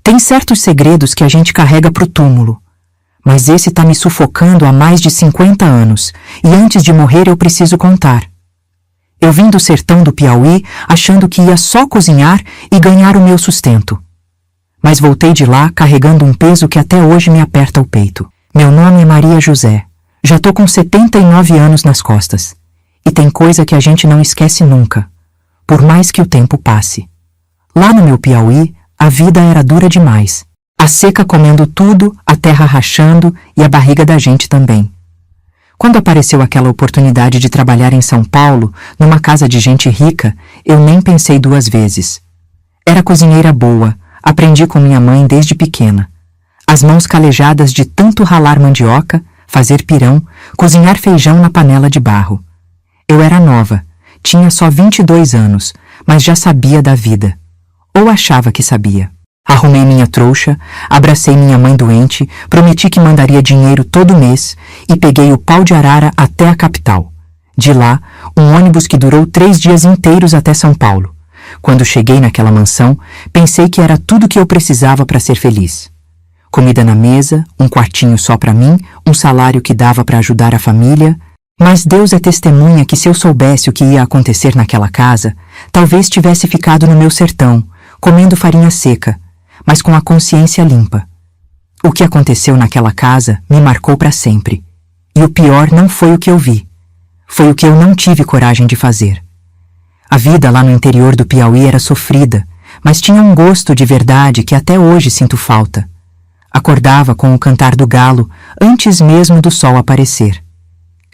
Tem certos segredos que a gente carrega pro túmulo. Mas esse tá me sufocando há mais de 50 anos, e antes de morrer eu preciso contar. Eu vim do sertão do Piauí achando que ia só cozinhar e ganhar o meu sustento. Mas voltei de lá carregando um peso que até hoje me aperta o peito. Meu nome é Maria José. Já tô com 79 anos nas costas. E tem coisa que a gente não esquece nunca, por mais que o tempo passe. Lá no meu Piauí, a vida era dura demais. A seca comendo tudo, a terra rachando e a barriga da gente também. Quando apareceu aquela oportunidade de trabalhar em São Paulo, numa casa de gente rica, eu nem pensei duas vezes. Era cozinheira boa, aprendi com minha mãe desde pequena. As mãos calejadas de tanto ralar mandioca, fazer pirão, cozinhar feijão na panela de barro. Eu era nova, tinha só 22 anos, mas já sabia da vida. Ou achava que sabia. Arrumei minha trouxa, abracei minha mãe doente, prometi que mandaria dinheiro todo mês e peguei o pau de arara até a capital. De lá, um ônibus que durou 3 dias inteiros até São Paulo. Quando cheguei naquela mansão, pensei que era tudo que eu precisava para ser feliz. Comida na mesa, um quartinho só para mim, um salário que dava para ajudar a família. Mas Deus é testemunha que se eu soubesse o que ia acontecer naquela casa, talvez tivesse ficado no meu sertão, comendo farinha seca, mas com a consciência limpa. O que aconteceu naquela casa me marcou para sempre. E o pior não foi o que eu vi. Foi o que eu não tive coragem de fazer. A vida lá no interior do Piauí era sofrida, mas tinha um gosto de verdade que até hoje sinto falta. Acordava com o cantar do galo antes mesmo do sol aparecer.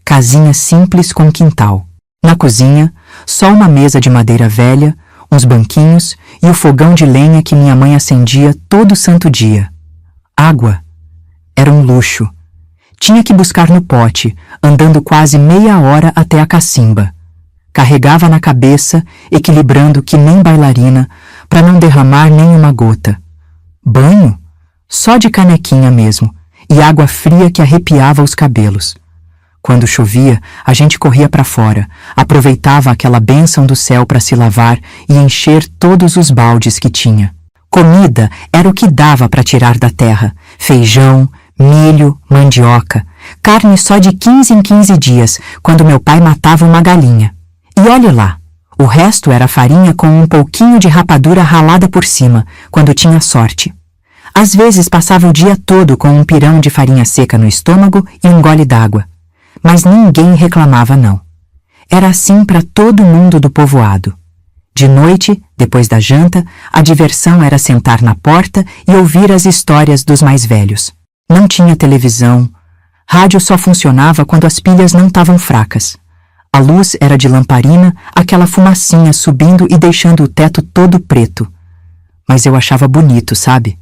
Casinha simples com quintal. Na cozinha, só uma mesa de madeira velha, uns banquinhos e o fogão de lenha que minha mãe acendia todo santo dia. Água era um luxo. Tinha que buscar no pote, andando quase meia hora até a cacimba. Carregava na cabeça, equilibrando que nem bailarina, para não derramar nenhuma gota. Banho? Só de canequinha mesmo, e água fria que arrepiava os cabelos. Quando chovia, a gente corria para fora, aproveitava aquela bênção do céu para se lavar e encher todos os baldes que tinha. Comida era o que dava para tirar da terra: feijão, milho, mandioca, carne só de 15 em 15 dias, quando meu pai matava uma galinha. E olhe lá, o resto era farinha com um pouquinho de rapadura ralada por cima, quando tinha sorte. Às vezes passava o dia todo com um pirão de farinha seca no estômago e um gole d'água. Mas ninguém reclamava não. Era assim para todo mundo do povoado. De noite, depois da janta, a diversão era sentar na porta e ouvir as histórias dos mais velhos. Não tinha televisão. Rádio só funcionava quando as pilhas não estavam fracas. A luz era de lamparina, aquela fumacinha subindo e deixando o teto todo preto. Mas eu achava bonito, sabe?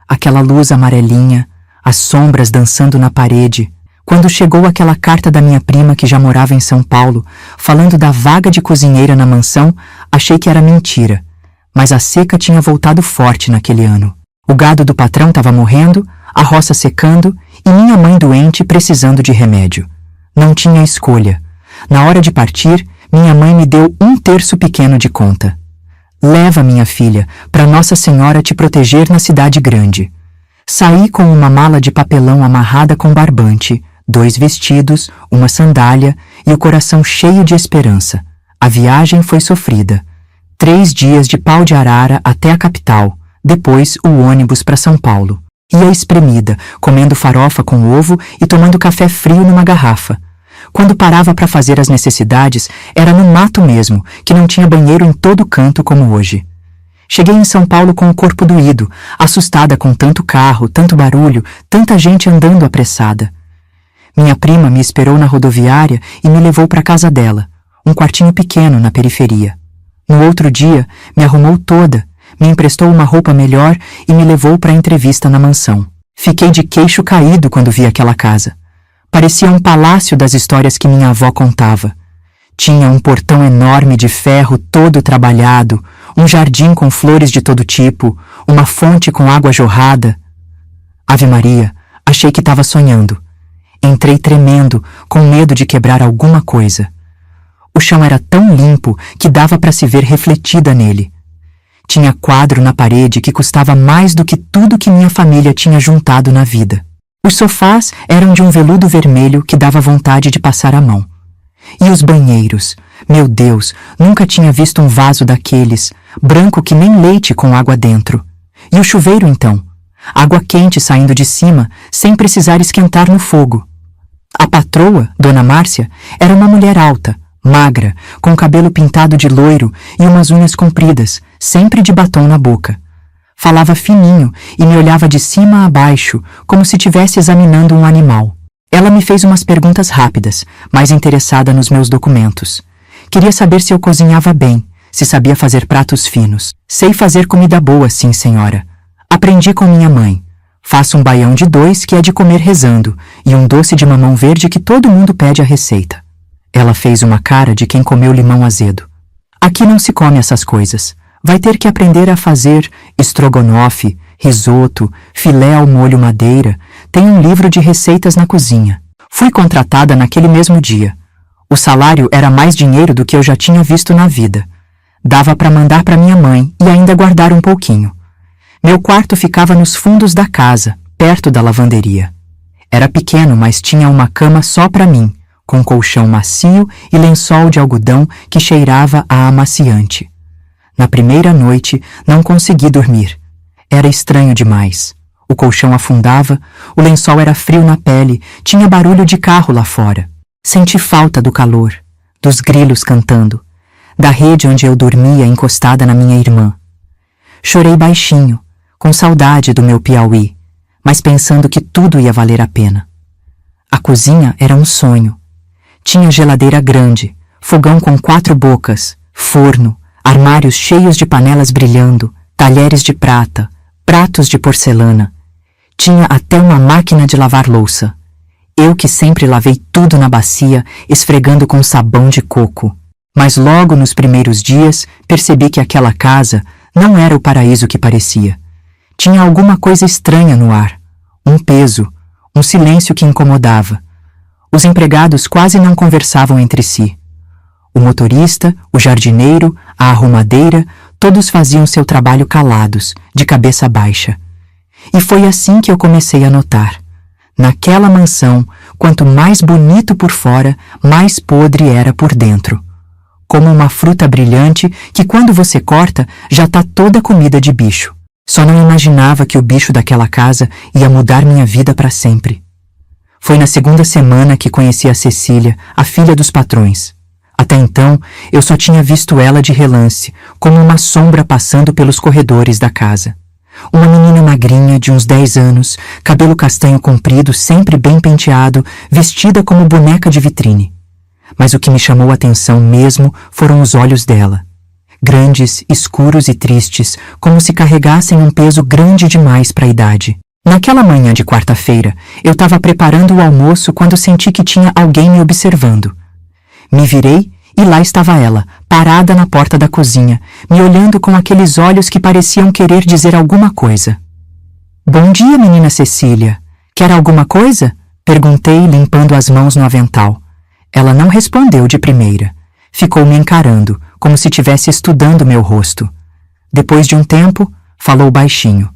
Aquela luz amarelinha, as sombras dançando na parede. Quando chegou aquela carta da minha prima que já morava em São Paulo, falando da vaga de cozinheira na mansão, achei que era mentira. Mas a seca tinha voltado forte naquele ano. O gado do patrão estava morrendo, a roça secando e minha mãe doente precisando de remédio. Não tinha escolha. Na hora de partir, minha mãe me deu 1/3 pequeno de conta. Leva, minha filha, para Nossa Senhora te proteger na cidade grande. Saí com uma mala de papelão amarrada com barbante, 2 vestidos, uma sandália e o coração cheio de esperança. A viagem foi sofrida. 3 dias de pau de arara até a capital, depois o ônibus para São Paulo. Ia espremida, comendo farofa com ovo e tomando café frio numa garrafa. Quando parava para fazer as necessidades, era no mato mesmo, que não tinha banheiro em todo canto como hoje. Cheguei em São Paulo com o corpo doído, assustada com tanto carro, tanto barulho, tanta gente andando apressada. Minha prima me esperou na rodoviária e me levou para casa dela, um quartinho pequeno na periferia. No outro dia, me arrumou toda, me emprestou uma roupa melhor e me levou para a entrevista na mansão. Fiquei de queixo caído quando vi aquela casa. Parecia um palácio das histórias que minha avó contava. Tinha um portão enorme de ferro todo trabalhado, um jardim com flores de todo tipo, uma fonte com água jorrada. Ave Maria, achei que estava sonhando. Entrei tremendo, com medo de quebrar alguma coisa. O chão era tão limpo que dava para se ver refletida nele. Tinha quadro na parede que custava mais do que tudo que minha família tinha juntado na vida. Os sofás eram de um veludo vermelho que dava vontade de passar a mão. E os banheiros, meu Deus, nunca tinha visto um vaso daqueles, branco que nem leite com água dentro. E o chuveiro então? Água quente saindo de cima, sem precisar esquentar no fogo. A patroa, Dona Márcia, era uma mulher alta, magra, com cabelo pintado de loiro e umas unhas compridas, sempre de batom na boca. Falava fininho e me olhava de cima a baixo, como se estivesse examinando um animal. Ela me fez umas perguntas rápidas, mais interessada nos meus documentos. Queria saber se eu cozinhava bem, se sabia fazer pratos finos. Sei fazer comida boa, sim, senhora. Aprendi com minha mãe. Faço um baião de 2 que é de comer rezando e um doce de mamão verde que todo mundo pede a receita. Ela fez uma cara de quem comeu limão azedo. Aqui não se come essas coisas. Vai ter que aprender a fazer estrogonofe, risoto, filé ao molho madeira. Tem um livro de receitas na cozinha. Fui contratada naquele mesmo dia. O salário era mais dinheiro do que eu já tinha visto na vida. Dava para mandar para minha mãe e ainda guardar um pouquinho. Meu quarto ficava nos fundos da casa, perto da lavanderia. Era pequeno, mas tinha uma cama só para mim, com colchão macio e lençol de algodão que cheirava a amaciante. Na primeira noite, não consegui dormir. Era estranho demais. O colchão afundava, o lençol era frio na pele, tinha barulho de carro lá fora. Senti falta do calor, dos grilos cantando, da rede onde eu dormia encostada na minha irmã. Chorei baixinho, com saudade do meu Piauí, mas pensando que tudo ia valer a pena. A cozinha era um sonho. Tinha geladeira grande, fogão com 4 bocas, forno, armários cheios de panelas brilhando, talheres de prata, pratos de porcelana. Tinha até uma máquina de lavar louça. Eu que sempre lavei tudo na bacia, esfregando com sabão de coco. Mas logo nos primeiros dias percebi que aquela casa não era o paraíso que parecia. Tinha alguma coisa estranha no ar, um peso, um silêncio que incomodava. Os empregados quase não conversavam entre si. O motorista, o jardineiro, a arrumadeira, todos faziam seu trabalho calados, de cabeça baixa. E foi assim que eu comecei a notar. Naquela mansão, quanto mais bonito por fora, mais podre era por dentro. Como uma fruta brilhante que quando você corta, já está toda comida de bicho. Só não imaginava que o bicho daquela casa ia mudar minha vida para sempre. Foi na 2ª semana que conheci a Cecília, a filha dos patrões. Até então, eu só tinha visto ela de relance, como uma sombra passando pelos corredores da casa. Uma menina magrinha, de uns 10 anos, cabelo castanho comprido, sempre bem penteado, vestida como boneca de vitrine. Mas o que me chamou a atenção mesmo foram os olhos dela. Grandes, escuros e tristes, como se carregassem um peso grande demais para a idade. Naquela manhã de quarta-feira, eu estava preparando o almoço quando senti que tinha alguém me observando. Me virei e lá estava ela, parada na porta da cozinha, me olhando com aqueles olhos que pareciam querer dizer alguma coisa. "Bom dia, menina Cecília. Quer alguma coisa?" Perguntei, limpando as mãos no avental. Ela não respondeu de primeira. Ficou me encarando, como se estivesse estudando meu rosto. Depois de um tempo, falou baixinho.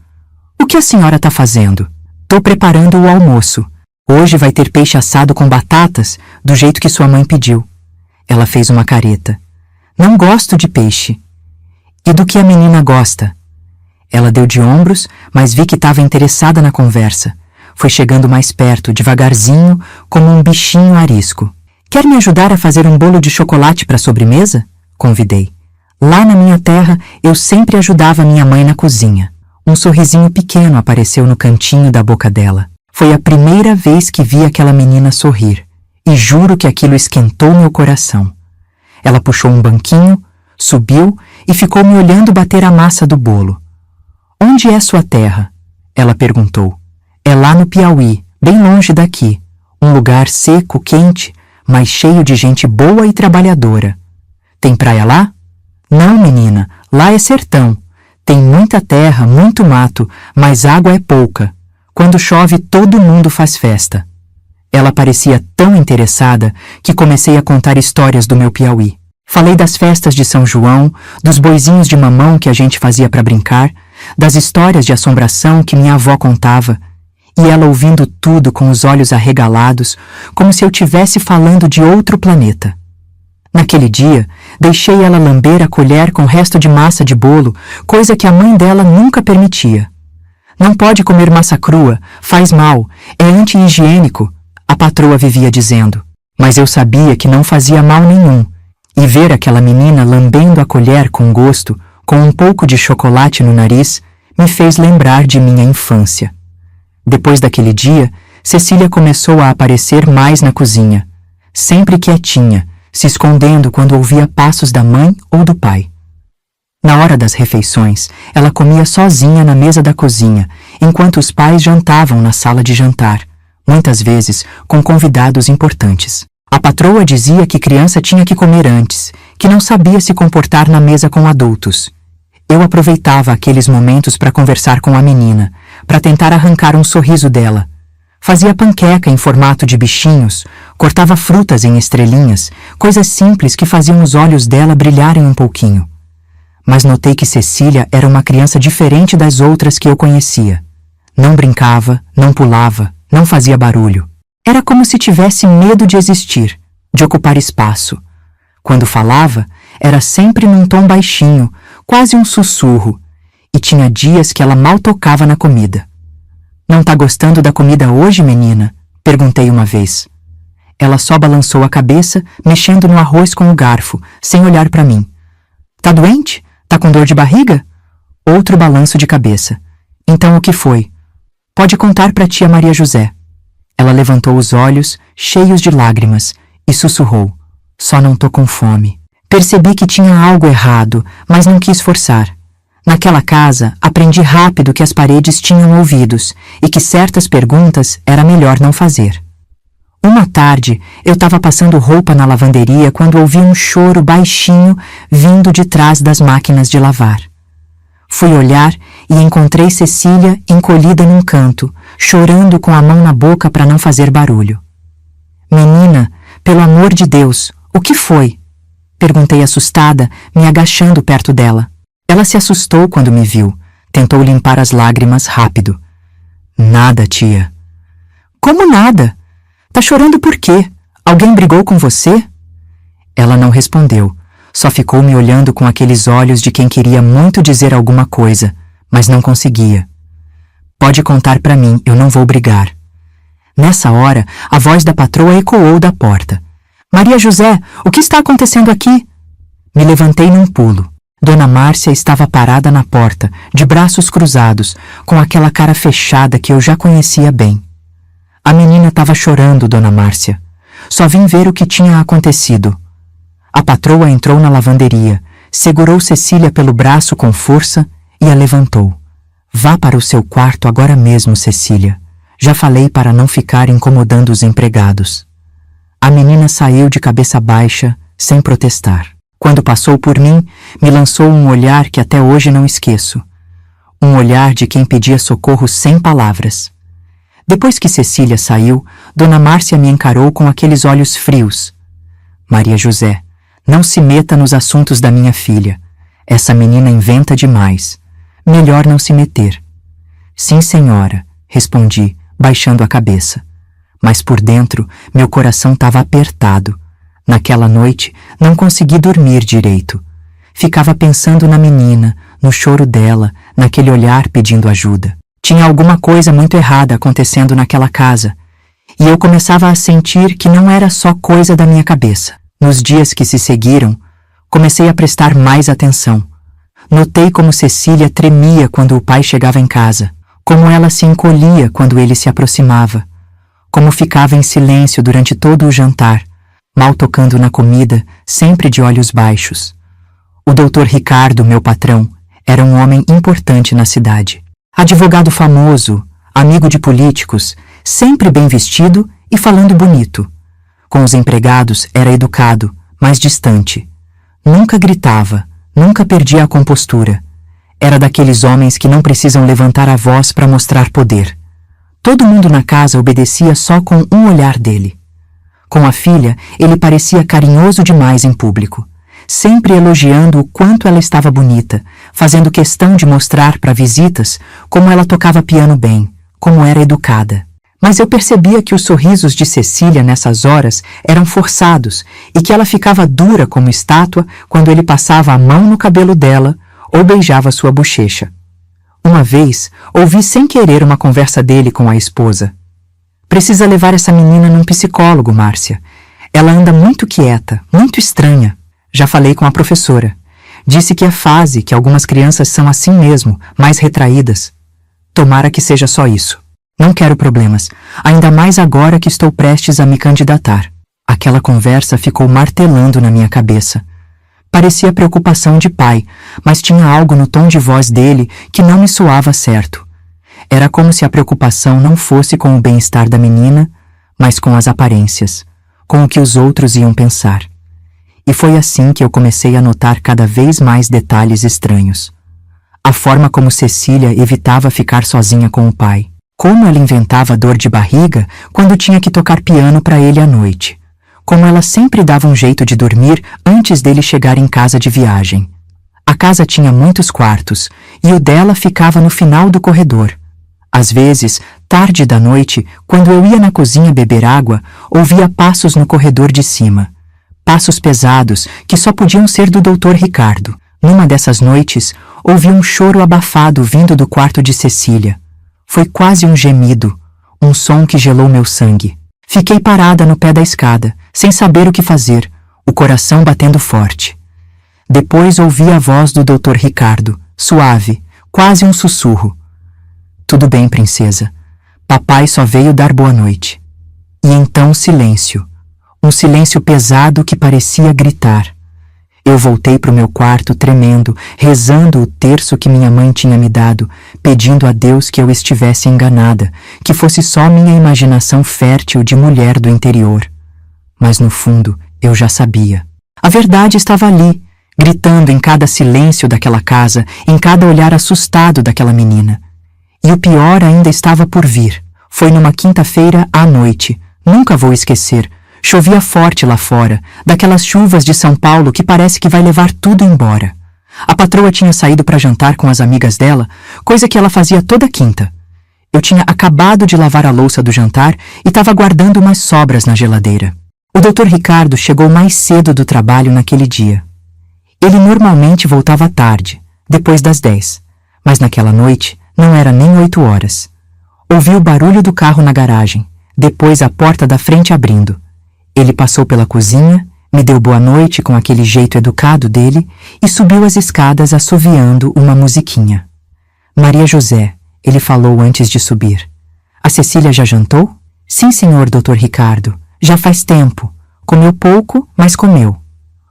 "O que a senhora está fazendo?" "Tô preparando o almoço. Hoje vai ter peixe assado com batatas, do jeito que sua mãe pediu." Ela fez uma careta. "Não gosto de peixe." "E do que a menina gosta?" Ela deu de ombros, mas vi que estava interessada na conversa. Foi chegando mais perto, devagarzinho, como um bichinho arisco. "Quer me ajudar a fazer um bolo de chocolate para a sobremesa?" Convidei. Lá na minha terra, eu sempre ajudava minha mãe na cozinha. Um sorrisinho pequeno apareceu no cantinho da boca dela. Foi a primeira vez que vi aquela menina sorrir. E juro que aquilo esquentou meu coração. Ela puxou um banquinho, subiu e ficou me olhando bater a massa do bolo. "Onde é sua terra?" Ela perguntou. "É lá no Piauí, bem longe daqui. Um lugar seco, quente, mas cheio de gente boa e trabalhadora." "Tem praia lá?" "Não, menina, lá é sertão. Tem muita terra, muito mato, mas água é pouca. Quando chove, todo mundo faz festa." Ela parecia tão interessada que comecei a contar histórias do meu Piauí. Falei das festas de São João, dos boizinhos de mamão que a gente fazia para brincar, das histórias de assombração que minha avó contava, e ela ouvindo tudo com os olhos arregalados, como se eu tivesse falando de outro planeta. Naquele dia, deixei ela lamber a colher com resto de massa de bolo, coisa que a mãe dela nunca permitia. Não pode comer massa crua, faz mal, é anti-higiênico, a patroa vivia dizendo. Mas eu sabia que não fazia mal nenhum, e ver aquela menina lambendo a colher com gosto, com um pouco de chocolate no nariz, me fez lembrar de minha infância. Depois daquele dia, Cecília começou a aparecer mais na cozinha, sempre quietinha, se escondendo quando ouvia passos da mãe ou do pai. Na hora das refeições, ela comia sozinha na mesa da cozinha, enquanto os pais jantavam na sala de jantar, muitas vezes com convidados importantes. A patroa dizia que criança tinha que comer antes, que não sabia se comportar na mesa com adultos. Eu aproveitava aqueles momentos para conversar com a menina, para tentar arrancar um sorriso dela. Fazia panqueca em formato de bichinhos, cortava frutas em estrelinhas, coisas simples que faziam os olhos dela brilharem um pouquinho. Mas notei que Cecília era uma criança diferente das outras que eu conhecia. Não brincava, não pulava, não fazia barulho. Era como se tivesse medo de existir, de ocupar espaço. Quando falava, era sempre num tom baixinho, quase um sussurro, e tinha dias que ela mal tocava na comida. "Não tá gostando da comida hoje, menina?" perguntei uma vez. Ela só balançou a cabeça, mexendo no arroz com o garfo, sem olhar para mim. "Tá doente? Tá com dor de barriga?" Outro balanço de cabeça. "Então o que foi?" "Pode contar para tia Maria José." Ela levantou os olhos, cheios de lágrimas, e sussurrou. "Só não tô com fome." Percebi que tinha algo errado, mas não quis forçar. Naquela casa, aprendi rápido que as paredes tinham ouvidos e que certas perguntas era melhor não fazer. Uma tarde, eu estava passando roupa na lavanderia quando ouvi um choro baixinho vindo de trás das máquinas de lavar. Fui olhar e encontrei Cecília encolhida num canto, chorando com a mão na boca para não fazer barulho. "Menina, pelo amor de Deus, o que foi?" perguntei assustada, me agachando perto dela. Ela se assustou quando me viu, tentou limpar as lágrimas rápido. "Nada, tia." "Como nada? Tá chorando por quê? Alguém brigou com você?" Ela não respondeu, só ficou me olhando com aqueles olhos de quem queria muito dizer alguma coisa, mas não conseguia. "Pode contar pra mim, eu não vou brigar." Nessa hora, a voz da patroa ecoou da porta. "Maria José, o que está acontecendo aqui?" Me levantei num pulo. Dona Márcia estava parada na porta, de braços cruzados, com aquela cara fechada que eu já conhecia bem. "A menina estava chorando, Dona Márcia. Só vim ver o que tinha acontecido." A patroa entrou na lavanderia, segurou Cecília pelo braço com força e a levantou. "Vá para o seu quarto agora mesmo, Cecília. Já falei para não ficar incomodando os empregados." A menina saiu de cabeça baixa, sem protestar. Quando passou por mim, me lançou um olhar que até hoje não esqueço. Um olhar de quem pedia socorro sem palavras. Depois que Cecília saiu, Dona Márcia me encarou com aqueles olhos frios. "Maria José, não se meta nos assuntos da minha filha. Essa menina inventa demais. Melhor não se meter." "Sim, senhora", respondi, baixando a cabeça. Mas por dentro, meu coração estava apertado. Naquela noite, não consegui dormir direito. Ficava pensando na menina, no choro dela, naquele olhar pedindo ajuda. Tinha alguma coisa muito errada acontecendo naquela casa, e eu começava a sentir que não era só coisa da minha cabeça. Nos dias que se seguiram, comecei a prestar mais atenção. Notei como Cecília tremia quando o pai chegava em casa, como ela se encolhia quando ele se aproximava, como ficava em silêncio durante todo o jantar, mal tocando na comida, sempre de olhos baixos. O doutor Ricardo, meu patrão, era um homem importante na cidade. Advogado famoso, amigo de políticos, sempre bem vestido e falando bonito. Com os empregados era educado, mas distante. Nunca gritava, nunca perdia a compostura. Era daqueles homens que não precisam levantar a voz para mostrar poder. Todo mundo na casa obedecia só com um olhar dele. Com a filha, ele parecia carinhoso demais em público. sempre elogiando o quanto ela estava bonita, fazendo questão de mostrar para visitas como ela tocava piano bem, como era educada. Mas eu percebia que os sorrisos de Cecília nessas horas eram forçados e que ela ficava dura como estátua quando ele passava a mão no cabelo dela ou beijava sua bochecha. Uma vez, ouvi sem querer uma conversa dele com a esposa. Precisa levar essa menina num psicólogo, Márcia. Ela anda muito quieta, muito estranha. Já falei com a professora. Disse que é fase, que algumas crianças são assim mesmo, mais retraídas. Tomara que seja só isso. Não quero problemas, ainda mais agora que estou prestes a me candidatar. Aquela conversa ficou martelando na minha cabeça. Parecia preocupação de pai, mas tinha algo no tom de voz dele que não me soava certo. Era como se a preocupação não fosse com o bem-estar da menina, mas com as aparências, com o que os outros iam pensar. E foi assim que eu comecei a notar cada vez mais detalhes estranhos. A forma como Cecília evitava ficar sozinha com o pai. Como ela inventava dor de barriga quando tinha que tocar piano para ele à noite. Como ela sempre dava um jeito de dormir antes dele chegar em casa de viagem. A casa tinha muitos quartos e o dela ficava no final do corredor. Às vezes, tarde da noite, quando eu ia na cozinha beber água, ouvia passos no corredor de cima. Passos pesados que só podiam ser do Dr. Ricardo. Numa dessas noites, ouvi um choro abafado vindo do quarto de Cecília. Foi quase um gemido, um som que gelou meu sangue. Fiquei parada no pé da escada, sem saber o que fazer, o coração batendo forte. Depois ouvi a voz do Dr. Ricardo, suave, quase um sussurro. Tudo bem, princesa. Papai só veio dar boa noite. E então silêncio. Um silêncio pesado que parecia gritar. Eu voltei para o meu quarto tremendo, rezando o terço que minha mãe tinha me dado, pedindo a Deus que eu estivesse enganada, que fosse só minha imaginação fértil de mulher do interior. Mas no fundo, eu já sabia. A verdade estava ali, gritando em cada silêncio daquela casa, em cada olhar assustado daquela menina. E o pior ainda estava por vir. Foi numa quinta-feira à noite. Nunca vou esquecer. Chovia forte lá fora, daquelas chuvas de São Paulo que parece que vai levar tudo embora. A patroa tinha saído para jantar com as amigas dela, coisa que ela fazia toda quinta. Eu tinha acabado de lavar a louça do jantar e estava guardando umas sobras na geladeira. O Dr. Ricardo chegou mais cedo do trabalho naquele dia. Ele normalmente voltava tarde, depois das 10, mas naquela noite não era nem 8 horas. Ouvi o barulho do carro na garagem, depois a porta da frente abrindo. Ele passou pela cozinha, me deu boa noite com aquele jeito educado dele e subiu as escadas assoviando uma musiquinha. Maria José, ele falou antes de subir. A Cecília já jantou? Sim, senhor Dr. Ricardo. Já faz tempo. Comeu pouco, mas comeu.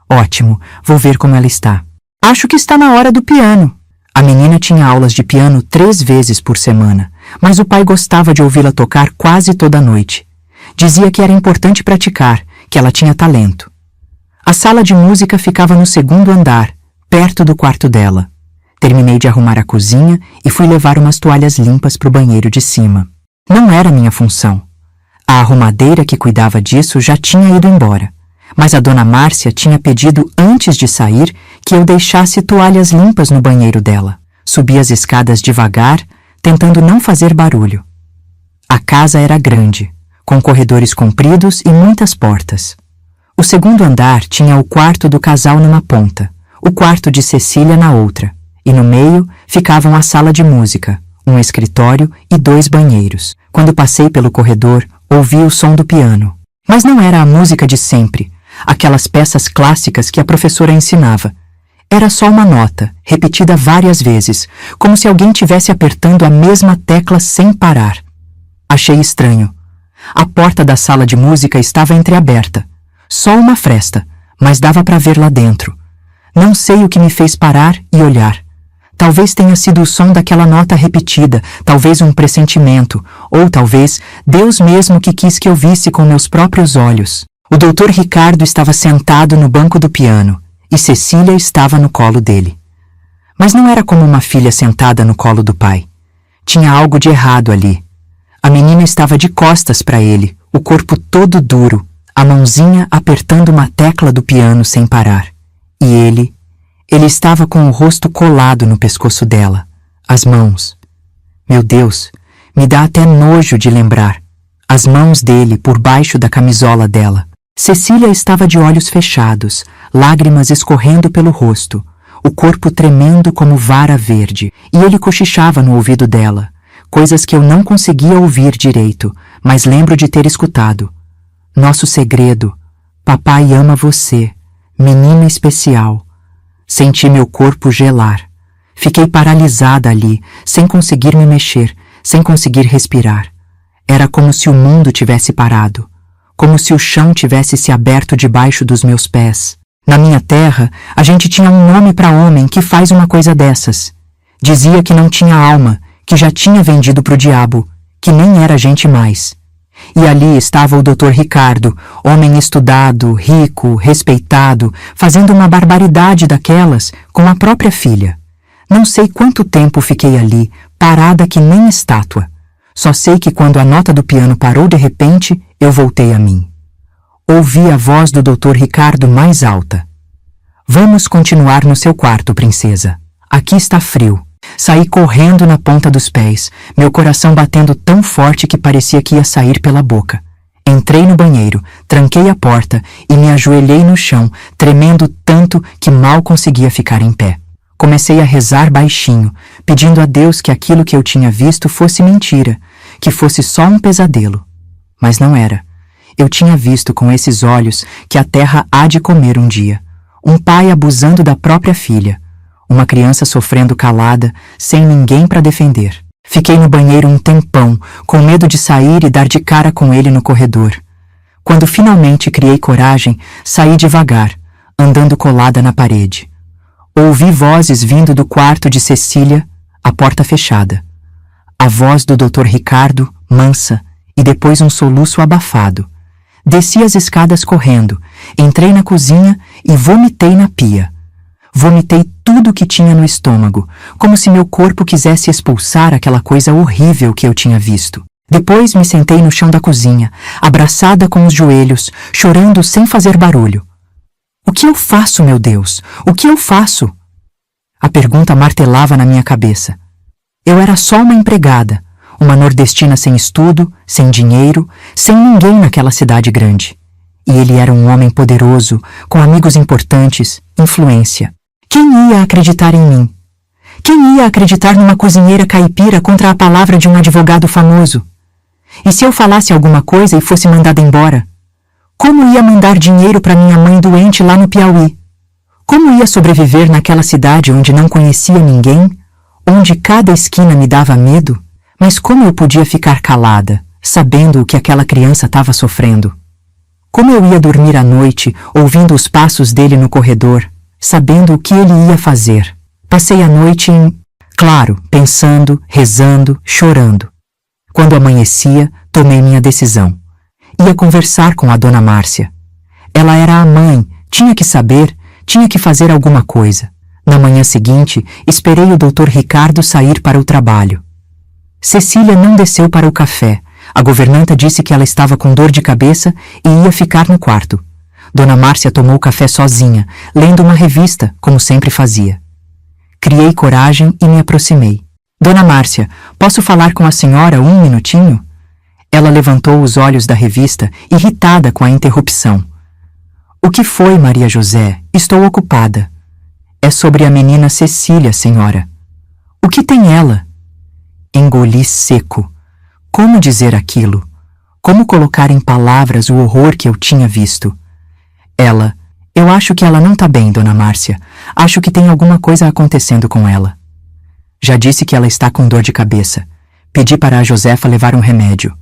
Ótimo, vou ver como ela está. Acho que está na hora do piano. A menina tinha aulas de piano 3 vezes por semana, mas o pai gostava de ouvi-la tocar quase toda noite. Dizia que era importante praticar, que ela tinha talento. A sala de música ficava no 2º andar, perto do quarto dela. Terminei de arrumar a cozinha e fui levar umas toalhas limpas para o banheiro de cima. Não era minha função. A arrumadeira que cuidava disso já tinha ido embora, mas a dona Márcia tinha pedido antes de sair que eu deixasse toalhas limpas no banheiro dela. Subi as escadas devagar, tentando não fazer barulho. A casa era grande, com corredores compridos e muitas portas. O 2º andar tinha o quarto do casal numa ponta, o quarto de Cecília na outra, e no meio ficavam a sala de música, um escritório e 2 banheiros. Quando passei pelo corredor, ouvi o som do piano. Mas não era a música de sempre, aquelas peças clássicas que a professora ensinava. Era só uma nota, repetida várias vezes, como se alguém tivesse apertando a mesma tecla sem parar. Achei estranho. A porta da sala de música estava entreaberta. Só uma fresta, mas dava para ver lá dentro. Não sei o que me fez parar e olhar. Talvez tenha sido o som daquela nota repetida, talvez um pressentimento, ou talvez Deus mesmo que quis que eu visse com meus próprios olhos. O Dr. Ricardo estava sentado no banco do piano, e Cecília estava no colo dele. Mas não era como uma filha sentada no colo do pai. Tinha algo de errado ali. A menina estava de costas para ele, o corpo todo duro, a mãozinha apertando uma tecla do piano sem parar. E ele estava com o rosto colado no pescoço dela, as mãos. Meu Deus, me dá até nojo de lembrar. As mãos dele por baixo da camisola dela. Cecília estava de olhos fechados, lágrimas escorrendo pelo rosto, o corpo tremendo como vara verde, e ele cochichava no ouvido dela, coisas que eu não conseguia ouvir direito, mas lembro de ter escutado. Nosso segredo, papai ama você, menina especial. Senti meu corpo gelar. Fiquei paralisada ali, sem conseguir me mexer, sem conseguir respirar. Era como se o mundo tivesse parado, como se o chão tivesse se aberto debaixo dos meus pés. Na minha terra, a gente tinha um nome para homem que faz uma coisa dessas. Dizia que não tinha alma, que já tinha vendido pro diabo, que nem era gente mais. E ali estava o Dr. Ricardo, homem estudado, rico, respeitado, fazendo uma barbaridade daquelas com a própria filha. Não sei quanto tempo fiquei ali, parada que nem estátua. Só sei que quando a nota do piano parou de repente, eu voltei a mim. Ouvi a voz do Dr. Ricardo mais alta. Vamos continuar no seu quarto, princesa. Aqui está frio. Saí correndo na ponta dos pés, meu coração batendo tão forte que parecia que ia sair pela boca. Entrei no banheiro, tranquei a porta e me ajoelhei no chão, tremendo tanto que mal conseguia ficar em pé. Comecei a rezar baixinho, pedindo a Deus que aquilo que eu tinha visto fosse mentira, que fosse só um pesadelo. Mas não era. Eu tinha visto com esses olhos que a terra há de comer um dia. Um pai abusando da própria filha. Uma criança sofrendo calada, sem ninguém para defender. Fiquei no banheiro um tempão, com medo de sair e dar de cara com ele no corredor. Quando finalmente criei coragem, saí devagar, andando colada na parede. Ouvi vozes vindo do quarto de Cecília, a porta fechada. A voz do Dr. Ricardo, mansa, e depois um soluço abafado. Desci as escadas correndo, entrei na cozinha e vomitei na pia. Vomitei tudo o que tinha no estômago, como se meu corpo quisesse expulsar aquela coisa horrível que eu tinha visto. Depois me sentei no chão da cozinha, abraçada com os joelhos, chorando sem fazer barulho. O que eu faço, meu Deus? O que eu faço? A pergunta martelava na minha cabeça. Eu era só uma empregada, uma nordestina sem estudo, sem dinheiro, sem ninguém naquela cidade grande. E ele era um homem poderoso, com amigos importantes, influência. Quem ia acreditar em mim? Quem ia acreditar numa cozinheira caipira contra a palavra de um advogado famoso? E se eu falasse alguma coisa e fosse mandada embora? Como ia mandar dinheiro para minha mãe doente lá no Piauí? Como ia sobreviver naquela cidade onde não conhecia ninguém? Onde cada esquina me dava medo? Mas como eu podia ficar calada, sabendo o que aquela criança estava sofrendo? Como eu ia dormir à noite, ouvindo os passos dele no corredor, sabendo o que ele ia fazer? Passei a noite claro, pensando, rezando, chorando. Quando amanhecia, tomei minha decisão. Ia conversar com a dona Márcia. Ela era a mãe, tinha que saber, tinha que fazer alguma coisa. Na manhã seguinte, esperei o Dr. Ricardo sair para o trabalho. Cecília não desceu para o café. A governanta disse que ela estava com dor de cabeça e ia ficar no quarto. Dona Márcia tomou café sozinha, lendo uma revista, como sempre fazia. Criei coragem e me aproximei. Dona Márcia, posso falar com a senhora um minutinho? Ela levantou os olhos da revista, irritada com a interrupção. O que foi, Maria José? Estou ocupada. É sobre a menina Cecília, senhora. O que tem ela? Engoli seco. Como dizer aquilo? Como colocar em palavras o horror que eu tinha visto? Ela, eu acho que ela não tá bem, dona Márcia. Acho que tem alguma coisa acontecendo com ela. Já disse que ela está com dor de cabeça. Pedi para a Josefa levar um remédio.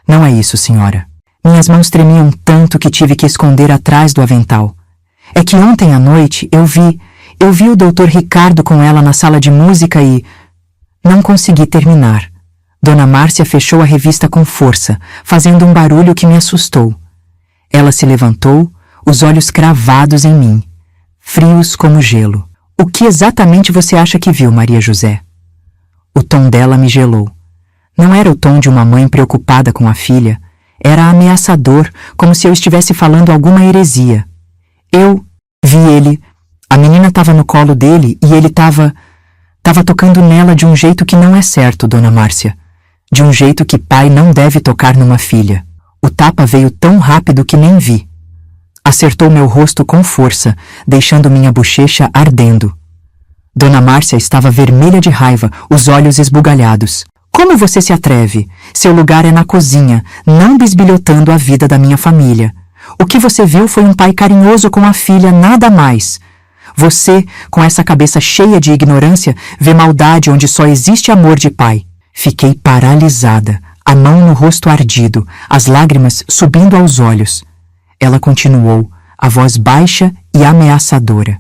Não é isso, senhora. Minhas mãos tremiam tanto que tive que esconder atrás do avental. É que ontem à noite eu vi o Dr. Ricardo com ela na sala de música e... Não consegui terminar. Dona Márcia fechou a revista com força, fazendo um barulho que me assustou. Ela se levantou, os olhos cravados em mim, frios como gelo. O que exatamente você acha que viu, Maria José? O tom dela me gelou. Não era o tom de uma mãe preocupada com a filha. Era ameaçador, como se eu estivesse falando alguma heresia. Eu vi ele A menina estava no colo dele e ele estava tocando nela de um jeito que não é certo, Dona Márcia. De um jeito que pai não deve tocar numa filha. O tapa veio tão rápido que nem vi. Acertou meu rosto com força, deixando minha bochecha ardendo. Dona Márcia estava vermelha de raiva, os olhos esbugalhados. Como você se atreve? Seu lugar é na cozinha, não bisbilhotando a vida da minha família. O que você viu foi um pai carinhoso com a filha, nada mais. Você, com essa cabeça cheia de ignorância, vê maldade onde só existe amor de pai. Fiquei paralisada, a mão no rosto ardido, as lágrimas subindo aos olhos. Ela continuou, a voz baixa e ameaçadora.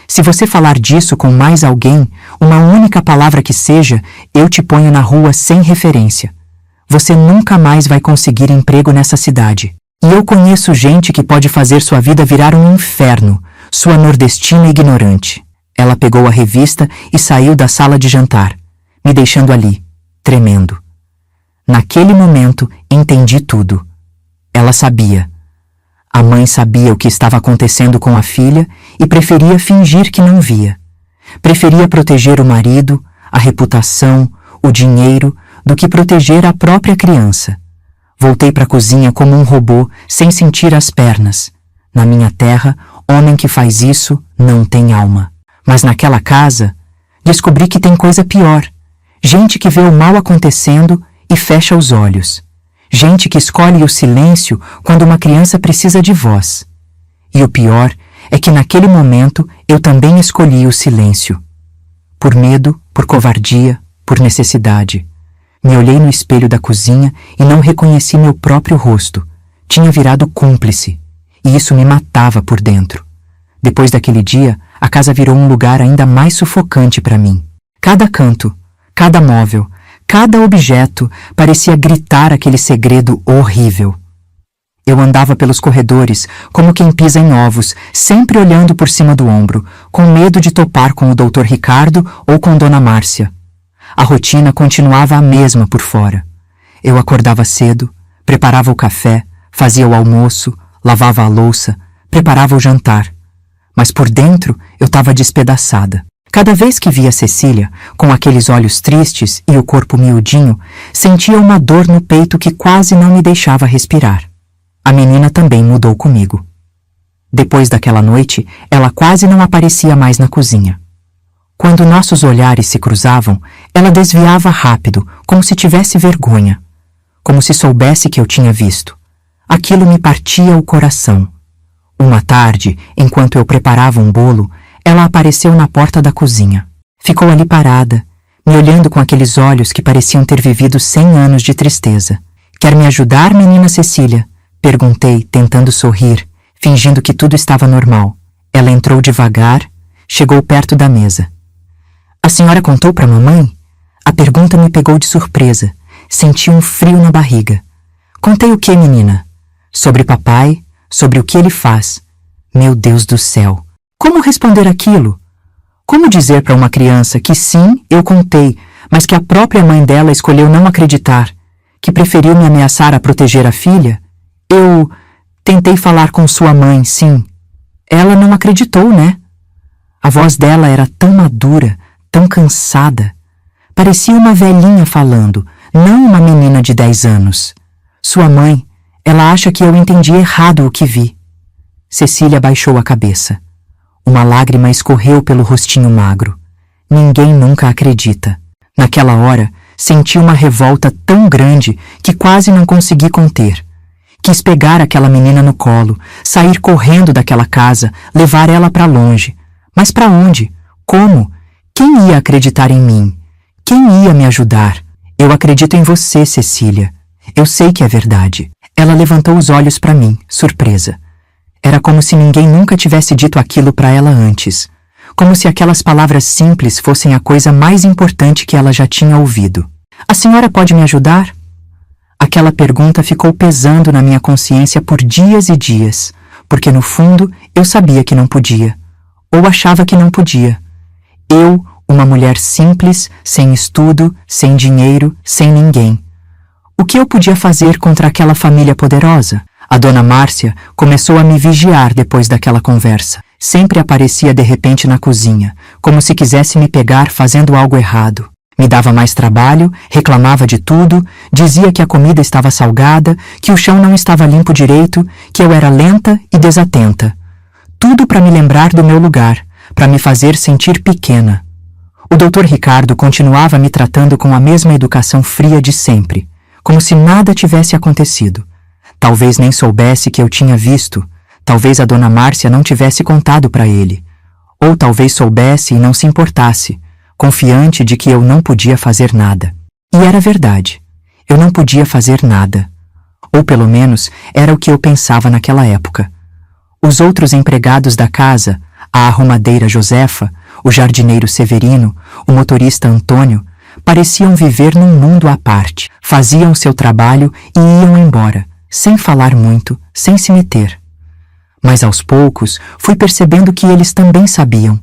Se você falar disso com mais alguém, uma única palavra que seja, eu te ponho na rua sem referência. Você nunca mais vai conseguir emprego nessa cidade. E eu conheço gente que pode fazer sua vida virar um inferno, sua nordestina ignorante. Ela pegou a revista e saiu da sala de jantar, me deixando ali, tremendo. Naquele momento, entendi tudo. Ela sabia. A mãe sabia o que estava acontecendo com a filha e preferia fingir que não via. Preferia proteger o marido, a reputação, o dinheiro, do que proteger a própria criança. Voltei para a cozinha como um robô, sem sentir as pernas. Na minha terra, homem que faz isso não tem alma. Mas naquela casa, descobri que tem coisa pior. Gente que vê o mal acontecendo e fecha os olhos. Gente que escolhe o silêncio quando uma criança precisa de voz. E o pior é que naquele momento eu também escolhi o silêncio. Por medo, por covardia, por necessidade. Me olhei no espelho da cozinha e não reconheci meu próprio rosto. Tinha virado cúmplice. E isso me matava por dentro. Depois daquele dia, a casa virou um lugar ainda mais sufocante para mim. Cada canto, cada móvel, cada objeto parecia gritar aquele segredo horrível. Eu andava pelos corredores, como quem pisa em ovos, sempre olhando por cima do ombro, com medo de topar com o Dr. Ricardo ou com Dona Márcia. A rotina continuava a mesma por fora. Eu acordava cedo, preparava o café, fazia o almoço, lavava a louça, preparava o jantar. Mas por dentro eu estava despedaçada. Cada vez que via Cecília, com aqueles olhos tristes e o corpo miudinho, sentia uma dor no peito que quase não me deixava respirar. A menina também mudou comigo. Depois daquela noite, ela quase não aparecia mais na cozinha. Quando nossos olhares se cruzavam, ela desviava rápido, como se tivesse vergonha. Como se soubesse que eu tinha visto. Aquilo me partia o coração. Uma tarde, enquanto eu preparava um bolo, ela apareceu na porta da cozinha. Ficou ali parada, me olhando com aqueles olhos que pareciam ter vivido 100 anos de tristeza. Quer me ajudar, menina Cecília? Perguntei, tentando sorrir, fingindo que tudo estava normal. Ela entrou devagar, chegou perto da mesa. A senhora contou para a mamãe? A pergunta me pegou de surpresa. Senti um frio na barriga. Contei o que, menina? Sobre papai, sobre o que ele faz. Meu Deus do céu! Como responder aquilo? Como dizer para uma criança que sim, eu contei, mas que a própria mãe dela escolheu não acreditar, que preferiu me ameaçar a proteger a filha? Eu tentei falar com sua mãe, sim. Ela não acreditou, né? A voz dela era tão madura, tão cansada. Parecia uma velhinha falando, não uma menina de 10 anos. Sua mãe, ela acha que eu entendi errado o que vi. Cecília baixou a cabeça. Uma lágrima escorreu pelo rostinho magro. Ninguém nunca acredita. Naquela hora, senti uma revolta tão grande que quase não consegui conter. Quis pegar aquela menina no colo, sair correndo daquela casa, levar ela para longe. Mas para onde? Como? Quem ia acreditar em mim? Quem ia me ajudar? Eu acredito em você, Cecília. Eu sei que é verdade. Ela levantou os olhos para mim, surpresa. Era como se ninguém nunca tivesse dito aquilo para ela antes. Como se aquelas palavras simples fossem a coisa mais importante que ela já tinha ouvido. A senhora pode me ajudar? Aquela pergunta ficou pesando na minha consciência por dias e dias, porque no fundo eu sabia que não podia. Ou achava que não podia. Eu, uma mulher simples, sem estudo, sem dinheiro, sem ninguém. O que eu podia fazer contra aquela família poderosa? A Dona Márcia começou a me vigiar depois daquela conversa. Sempre aparecia de repente na cozinha, como se quisesse me pegar fazendo algo errado. Me dava mais trabalho, reclamava de tudo, dizia que a comida estava salgada, que o chão não estava limpo direito, que eu era lenta e desatenta. Tudo para me lembrar do meu lugar, para me fazer sentir pequena. O Dr. Ricardo continuava me tratando com a mesma educação fria de sempre, como se nada tivesse acontecido. Talvez nem soubesse que eu tinha visto, talvez a dona Márcia não tivesse contado para ele, ou talvez soubesse e não se importasse, confiante de que eu não podia fazer nada. E era verdade, eu não podia fazer nada. Ou pelo menos era o que eu pensava naquela época. Os outros empregados da casa, a arrumadeira Josefa, o jardineiro Severino, o motorista Antônio, pareciam viver num mundo à parte. Faziam seu trabalho e iam embora, sem falar muito, sem se meter. Mas aos poucos fui percebendo que eles também sabiam.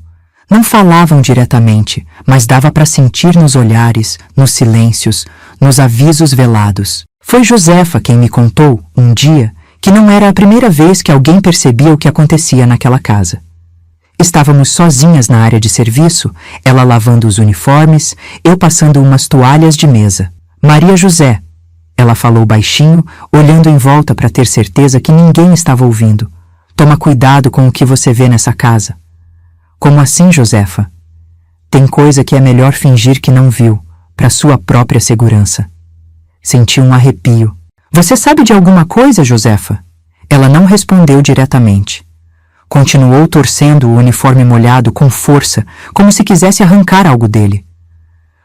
Não falavam diretamente, mas dava para sentir nos olhares, nos silêncios, nos avisos velados. Foi Josefa quem me contou, um dia, que não era a primeira vez que alguém percebia o que acontecia naquela casa. Estávamos sozinhas na área de serviço, ela lavando os uniformes, eu passando umas toalhas de mesa. Maria José, ela falou baixinho, olhando em volta para ter certeza que ninguém estava ouvindo. Toma cuidado com o que você vê nessa casa. Como assim, Josefa? Tem coisa que é melhor fingir que não viu, para sua própria segurança. Senti um arrepio. Você sabe de alguma coisa, Josefa? Ela não respondeu diretamente. Continuou torcendo o uniforme molhado com força, como se quisesse arrancar algo dele.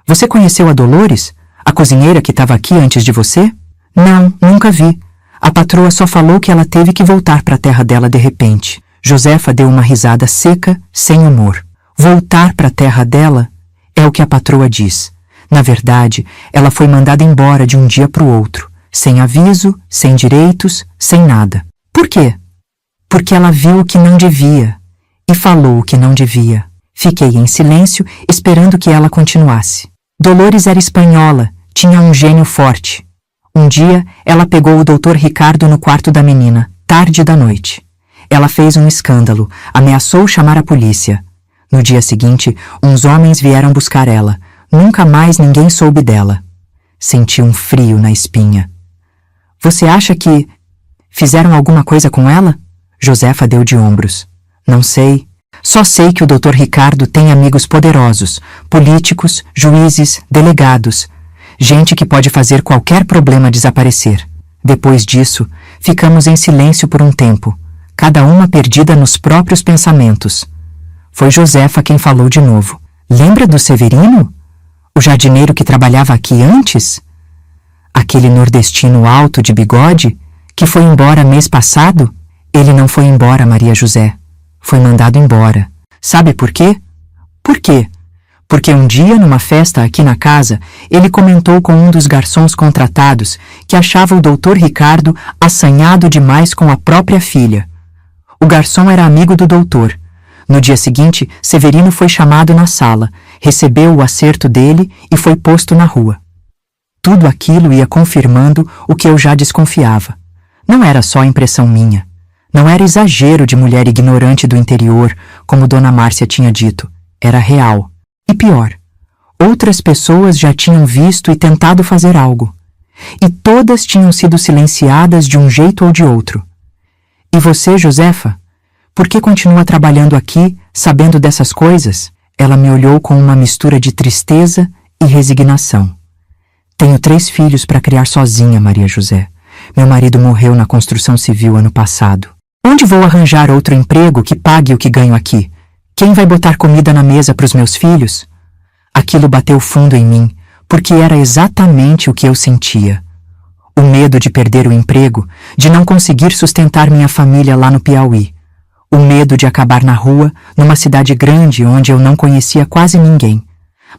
Você conheceu a Dolores, a cozinheira que estava aqui antes de você? Não, nunca vi. A patroa só falou que ela teve que voltar para a terra dela de repente. Josefa deu uma risada seca, sem humor. Voltar para a terra dela é o que a patroa diz. Na verdade, ela foi mandada embora de um dia para o outro, sem aviso, sem direitos, sem nada. Por quê? Porque ela viu o que não devia e falou o que não devia. Fiquei em silêncio, esperando que ela continuasse. Dolores era espanhola, tinha um gênio forte. Um dia, ela pegou o Dr. Ricardo no quarto da menina, tarde da noite. Ela fez um escândalo, ameaçou chamar a polícia. No dia seguinte, uns homens vieram buscar ela. Nunca mais ninguém soube dela. Senti um frio na espinha. Você acha que fizeram alguma coisa com ela? Josefa deu de ombros. Não sei. Só sei que o Dr. Ricardo tem amigos poderosos, políticos, juízes, delegados, gente que pode fazer qualquer problema desaparecer. Depois disso, ficamos em silêncio por um tempo, cada uma perdida nos próprios pensamentos. Foi Josefa quem falou de novo. Lembra do Severino? O jardineiro que trabalhava aqui antes? Aquele nordestino alto de bigode, que foi embora mês passado? Ele não foi embora, Maria José. Foi mandado embora. Sabe por quê? Por quê? Porque um dia, numa festa aqui na casa, ele comentou com um dos garçons contratados que achava o Dr. Ricardo assanhado demais com a própria filha. O garçom era amigo do doutor. No dia seguinte, Severino foi chamado na sala, recebeu o acerto dele e foi posto na rua. Tudo aquilo ia confirmando o que eu já desconfiava. Não era só impressão minha. Não era exagero de mulher ignorante do interior, como Dona Márcia tinha dito. Era real. E pior, outras pessoas já tinham visto e tentado fazer algo. E todas tinham sido silenciadas de um jeito ou de outro. E você, Josefa? Por que continua trabalhando aqui, sabendo dessas coisas? Ela me olhou com uma mistura de tristeza e resignação. Tenho 3 filhos para criar sozinha, Maria José. Meu marido morreu na construção civil ano passado. Onde vou arranjar outro emprego que pague o que ganho aqui? Quem vai botar comida na mesa para os meus filhos? Aquilo bateu fundo em mim, porque era exatamente o que eu sentia. O medo de perder o emprego, de não conseguir sustentar minha família lá no Piauí. O medo de acabar na rua, numa cidade grande onde eu não conhecia quase ninguém.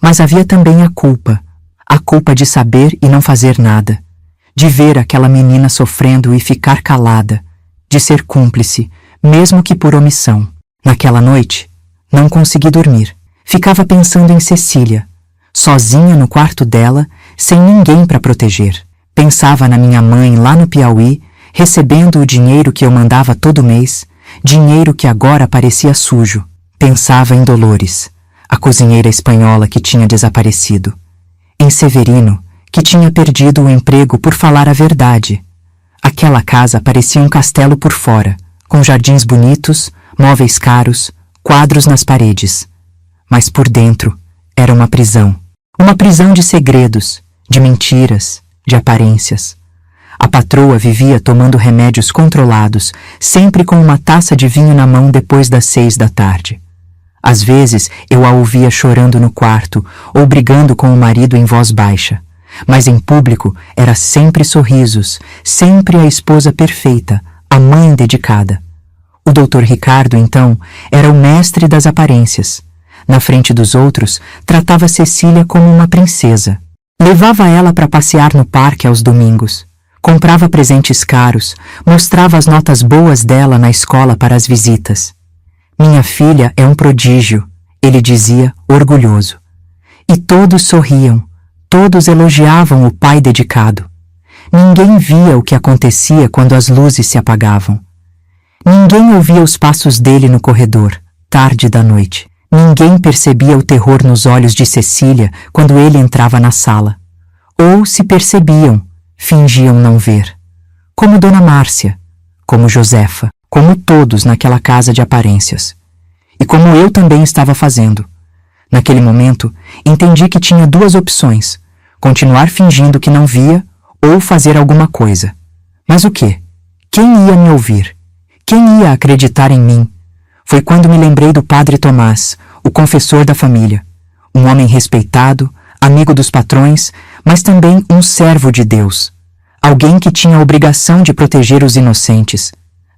Mas havia também a culpa de saber e não fazer nada. De ver aquela menina sofrendo e ficar calada. De ser cúmplice, mesmo que por omissão. Naquela noite, não consegui dormir. Ficava pensando em Cecília, sozinha no quarto dela, sem ninguém para proteger. Pensava na minha mãe lá no Piauí, recebendo o dinheiro que eu mandava todo mês, dinheiro que agora parecia sujo. Pensava em Dolores, a cozinheira espanhola que tinha desaparecido. Em Severino, que tinha perdido o emprego por falar a verdade. Aquela casa parecia um castelo por fora, com jardins bonitos, móveis caros, quadros nas paredes. Mas por dentro era uma prisão. Uma prisão de segredos, de mentiras, de aparências. A patroa vivia tomando remédios controlados, sempre com uma taça de vinho na mão depois das 6 da tarde. Às vezes eu a ouvia chorando no quarto ou brigando com o marido em voz baixa. Mas em público era sempre sorrisos, sempre a esposa perfeita, a mãe dedicada. O Dr. Ricardo, então, era o mestre das aparências. Na frente dos outros, tratava Cecília como uma princesa. Levava ela para passear no parque aos domingos. Comprava presentes caros, mostrava as notas boas dela na escola para as visitas. Minha filha é um prodígio, ele dizia, orgulhoso. E todos sorriam, todos elogiavam o pai dedicado. Ninguém via o que acontecia quando as luzes se apagavam. Ninguém ouvia os passos dele no corredor, tarde da noite. Ninguém percebia o terror nos olhos de Cecília quando ele entrava na sala. Ou, se percebiam, fingiam não ver. Como Dona Márcia, como Josefa, como todos naquela casa de aparências. E como eu também estava fazendo. Naquele momento, entendi que tinha 2 opções: continuar fingindo que não via ou fazer alguma coisa. Mas o quê? Quem ia me ouvir? Quem ia acreditar em mim? Foi quando me lembrei do padre Tomás, o confessor da família. Um homem respeitado, amigo dos patrões, mas também um servo de Deus. Alguém que tinha a obrigação de proteger os inocentes.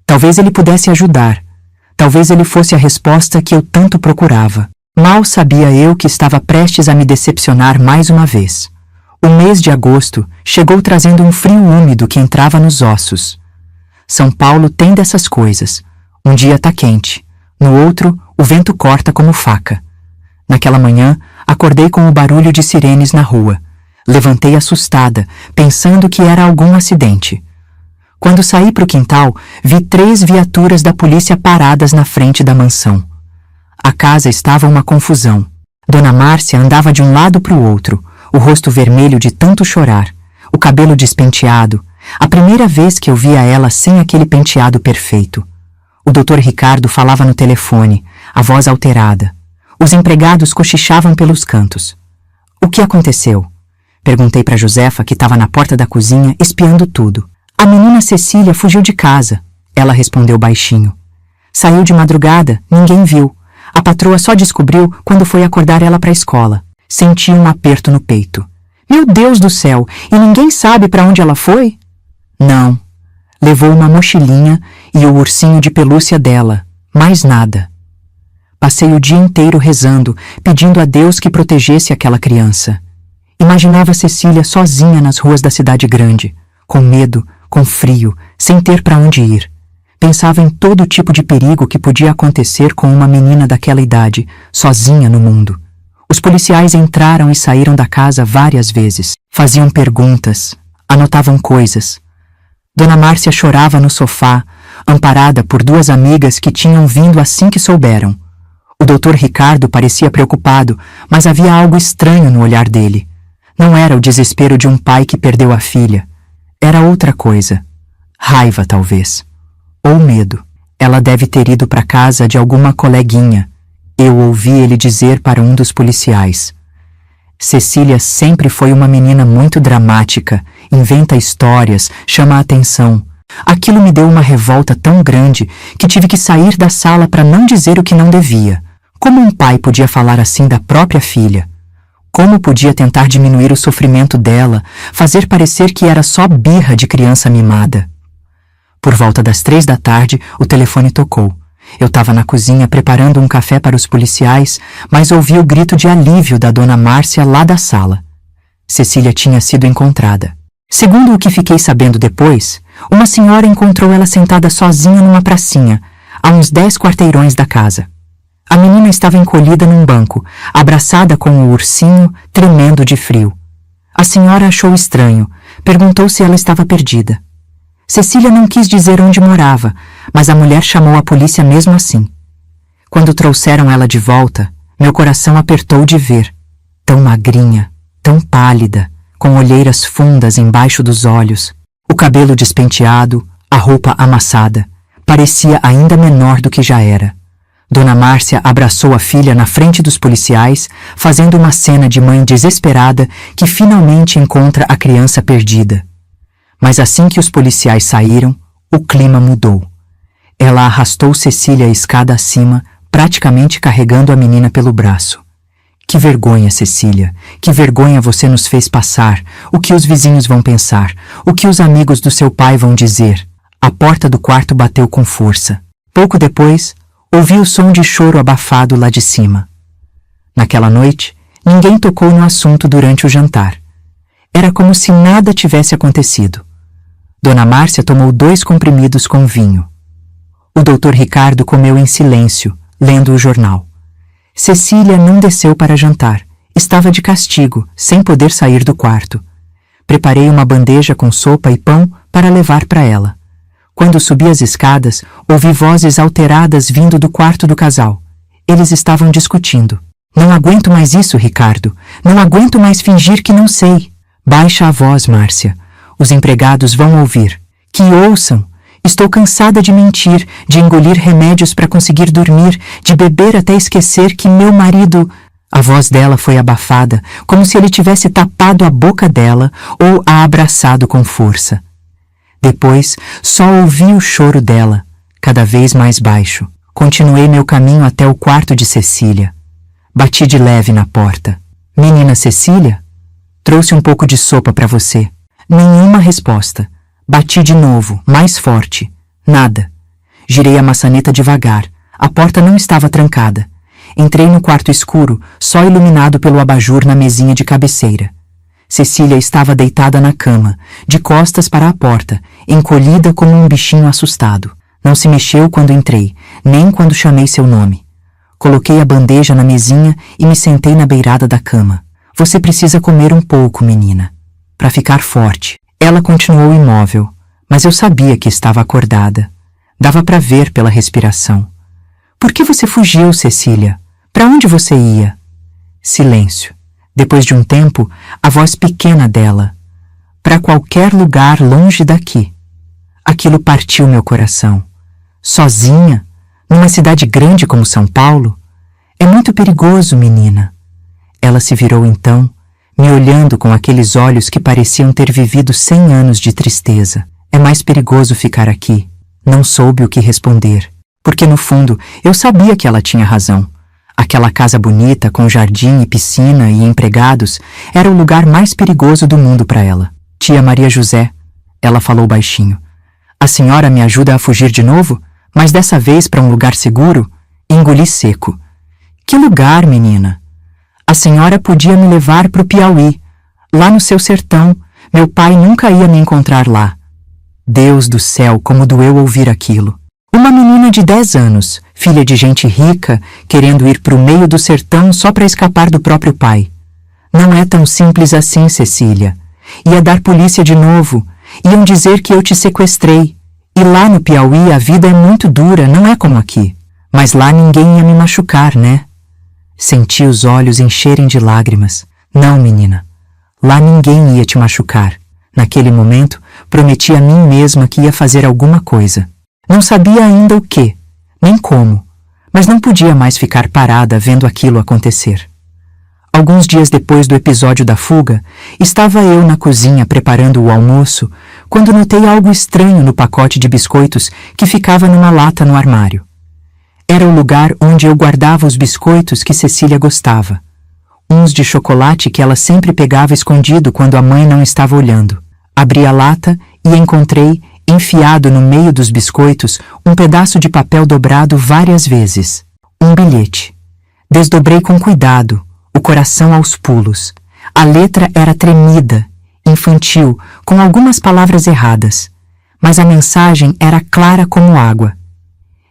Talvez ele pudesse ajudar. Talvez ele fosse a resposta que eu tanto procurava. Mal sabia eu que estava prestes a me decepcionar mais uma vez. O mês de agosto chegou trazendo um frio úmido que entrava nos ossos. São Paulo tem dessas coisas. Um dia tá quente. No outro, o vento corta como faca. Naquela manhã, acordei com o barulho de sirenes na rua. Levantei assustada, pensando que era algum acidente. Quando saí para o quintal, vi 3 viaturas da polícia paradas na frente da mansão. A casa estava uma confusão. Dona Márcia andava de um lado para o outro, o rosto vermelho de tanto chorar, o cabelo despenteado, a primeira vez que eu via ela sem aquele penteado perfeito. O Dr. Ricardo falava no telefone, a voz alterada. Os empregados cochichavam pelos cantos. O que aconteceu? Perguntei para Josefa, que estava na porta da cozinha, espiando tudo. A menina Cecília fugiu de casa, ela respondeu baixinho. Saiu de madrugada, ninguém viu. A patroa só descobriu quando foi acordar ela para a escola. Senti um aperto no peito. Meu Deus do céu, e ninguém sabe para onde ela foi? Não. Levou uma mochilinha e o ursinho de pelúcia dela, mais nada. Passei o dia inteiro rezando, pedindo a Deus que protegesse aquela criança. Imaginava Cecília sozinha nas ruas da cidade grande, com medo, com frio, sem ter para onde ir. Pensava em todo tipo de perigo que podia acontecer com uma menina daquela idade, sozinha no mundo. Os policiais entraram e saíram da casa várias vezes. Faziam perguntas, anotavam coisas. Dona Márcia chorava no sofá, amparada por 2 amigas que tinham vindo assim que souberam. O Dr. Ricardo parecia preocupado, mas havia algo estranho no olhar dele. Não era o desespero de um pai que perdeu a filha. Era outra coisa. Raiva, talvez. Ou medo. Ela deve ter ido para casa de alguma coleguinha. Eu ouvi ele dizer para um dos policiais. Cecília sempre foi uma menina muito dramática, inventa histórias, chama a atenção. Aquilo me deu uma revolta tão grande que tive que sair da sala para não dizer o que não devia. Como um pai podia falar assim da própria filha? Como podia tentar diminuir o sofrimento dela, fazer parecer que era só birra de criança mimada? Por volta das 3 da tarde, o telefone tocou. Eu estava na cozinha preparando um café para os policiais, mas ouvi o grito de alívio da Dona Márcia lá da sala. Cecília tinha sido encontrada. Segundo o que fiquei sabendo depois, uma senhora encontrou ela sentada sozinha numa pracinha, a uns 10 quarteirões da casa. A menina estava encolhida num banco, abraçada com o ursinho, tremendo de frio. A senhora achou estranho, perguntou se ela estava perdida. Cecília não quis dizer onde morava, mas a mulher chamou a polícia mesmo assim. Quando trouxeram ela de volta, meu coração apertou de ver. Tão magrinha, tão pálida, com olheiras fundas embaixo dos olhos, o cabelo despenteado, a roupa amassada, parecia ainda menor do que já era. Dona Márcia abraçou a filha na frente dos policiais, fazendo uma cena de mãe desesperada que finalmente encontra a criança perdida. Mas assim que os policiais saíram, o clima mudou. Ela arrastou Cecília a escada acima, praticamente carregando a menina pelo braço. Que vergonha, Cecília, que vergonha você nos fez passar. O que os vizinhos vão pensar? O que os amigos do seu pai vão dizer? A porta do quarto bateu com força. Pouco depois, ouvi o som de choro abafado lá de cima. Naquela noite, ninguém tocou no assunto durante o jantar. Era como se nada tivesse acontecido. Dona Márcia tomou 2 comprimidos com vinho. O Dr. Ricardo comeu em silêncio, lendo o jornal. Cecília não desceu para jantar. Estava de castigo, sem poder sair do quarto. Preparei uma bandeja com sopa e pão para levar para ela. Quando subi as escadas, ouvi vozes alteradas vindo do quarto do casal. Eles estavam discutindo. Não aguento mais isso, Ricardo. Não aguento mais fingir que não sei. Baixa a voz, Márcia. Os empregados vão ouvir. Que ouçam. Estou cansada de mentir, de engolir remédios para conseguir dormir, de beber até esquecer que meu marido... A voz dela foi abafada, como se ele tivesse tapado a boca dela ou a abraçado com força. Depois, só ouvi o choro dela, cada vez mais baixo. Continuei meu caminho até o quarto de Cecília. Bati de leve na porta. Menina Cecília? Trouxe um pouco de sopa para você. Nenhuma resposta. Bati de novo, mais forte. Nada. Girei a maçaneta devagar. A porta não estava trancada. Entrei no quarto escuro, só iluminado pelo abajur na mesinha de cabeceira. Cecília estava deitada na cama, de costas para a porta, encolhida como um bichinho assustado. Não se mexeu quando entrei, nem quando chamei seu nome. Coloquei a bandeja na mesinha e me sentei na beirada da cama. Você precisa comer um pouco, menina. Para ficar forte. Ela continuou imóvel, mas eu sabia que estava acordada. Dava para ver pela respiração. Por que você fugiu, Cecília? Para onde você ia? Silêncio. Depois de um tempo, a voz pequena dela. Para qualquer lugar longe daqui. Aquilo partiu meu coração. Sozinha? Numa cidade grande como São Paulo? É muito perigoso, menina. Ela se virou então, me olhando com aqueles olhos que pareciam ter vivido 100 anos de tristeza. É mais perigoso ficar aqui. Não soube o que responder, porque no fundo eu sabia que ela tinha razão. Aquela casa bonita, com jardim e piscina e empregados, era o lugar mais perigoso do mundo para ela. Tia Maria José, ela falou baixinho. A senhora me ajuda a fugir de novo? Mas dessa vez para um lugar seguro? Engoli seco. Que lugar, menina? A senhora podia me levar para o Piauí. Lá no seu sertão, meu pai nunca ia me encontrar lá. Deus do céu, como doeu ouvir aquilo. Uma menina de 10 anos, filha de gente rica, querendo ir para o meio do sertão só para escapar do próprio pai. Não é tão simples assim, Cecília. Ia dar polícia de novo. Iam dizer que eu te sequestrei. E lá no Piauí a vida é muito dura, não é como aqui. Mas lá ninguém ia me machucar, né? Senti os olhos encherem de lágrimas. Não, menina. Lá ninguém ia te machucar. Naquele momento, prometi a mim mesma que ia fazer alguma coisa. Não sabia ainda o quê, nem como, mas não podia mais ficar parada vendo aquilo acontecer. Alguns dias depois do episódio da fuga, estava eu na cozinha preparando o almoço, quando notei algo estranho no pacote de biscoitos que ficava numa lata no armário. Era o lugar onde eu guardava os biscoitos que Cecília gostava. Uns de chocolate que ela sempre pegava escondido quando a mãe não estava olhando. Abri a lata e encontrei, enfiado no meio dos biscoitos, um pedaço de papel dobrado várias vezes. Um bilhete. Desdobrei com cuidado, o coração aos pulos. A letra era tremida, infantil, com algumas palavras erradas. Mas a mensagem era clara como água.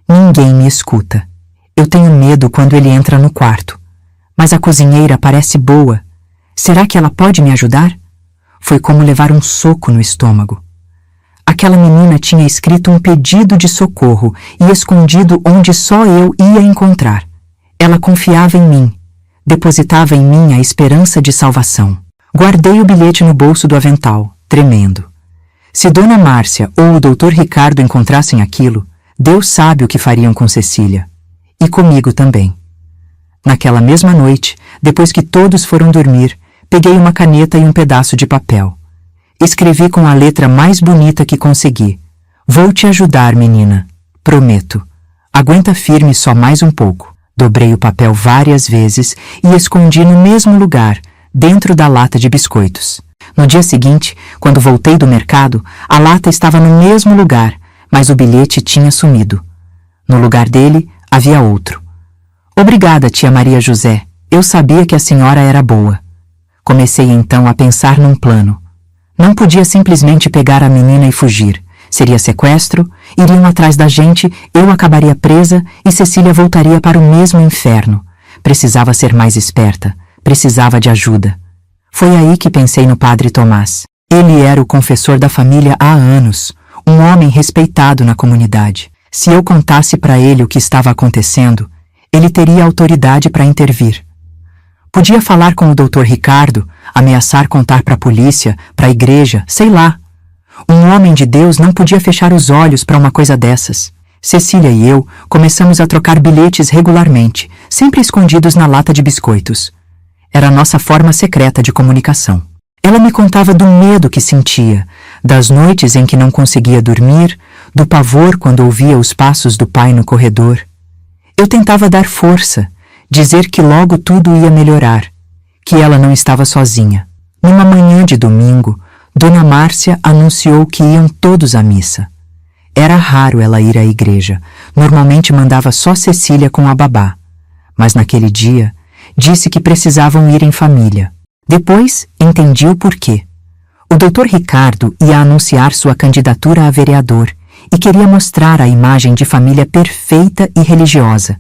Ninguém me escuta. Eu tenho medo quando ele entra no quarto. Mas a cozinheira parece boa. Será que ela pode me ajudar? Foi como levar um soco no estômago. Aquela menina tinha escrito um pedido de socorro e escondido onde só eu ia encontrar. Ela confiava em mim, depositava em mim a esperança de salvação. Guardei o bilhete no bolso do avental, tremendo. Se Dona Márcia ou o Dr. Ricardo encontrassem aquilo, Deus sabe o que fariam com Cecília. E comigo também. Naquela mesma noite, depois que todos foram dormir, peguei uma caneta e um pedaço de papel. Escrevi com a letra mais bonita que consegui. Vou te ajudar, menina. Prometo. Aguenta firme só mais um pouco. Dobrei o papel várias vezes e escondi no mesmo lugar, dentro da lata de biscoitos. No dia seguinte, quando voltei do mercado, a lata estava no mesmo lugar, mas o bilhete tinha sumido. No lugar dele, havia outro. Obrigada, tia Maria José. Eu sabia que a senhora era boa. Comecei então a pensar num plano. Não podia simplesmente pegar a menina e fugir. Seria sequestro, iriam atrás da gente, eu acabaria presa e Cecília voltaria para o mesmo inferno. Precisava ser mais esperta, precisava de ajuda. Foi aí que pensei no padre Tomás. Ele era o confessor da família há anos, um homem respeitado na comunidade. Se eu contasse para ele o que estava acontecendo, ele teria autoridade para intervir. Podia falar com o Dr. Ricardo, ameaçar contar para a polícia, para a igreja, sei lá. Um homem de Deus não podia fechar os olhos para uma coisa dessas. Cecília e eu começamos a trocar bilhetes regularmente, sempre escondidos na lata de biscoitos. Era a nossa forma secreta de comunicação. Ela me contava do medo que sentia, das noites em que não conseguia dormir, do pavor quando ouvia os passos do pai no corredor. Eu tentava dar força, dizer que logo tudo ia melhorar, que ela não estava sozinha. Numa manhã de domingo, Dona Márcia anunciou que iam todos à missa. Era raro ela ir à igreja, normalmente mandava só Cecília com a babá. Mas naquele dia, disse que precisavam ir em família. Depois, entendi o porquê. O Dr. Ricardo ia anunciar sua candidatura a vereador e queria mostrar a imagem de família perfeita e religiosa.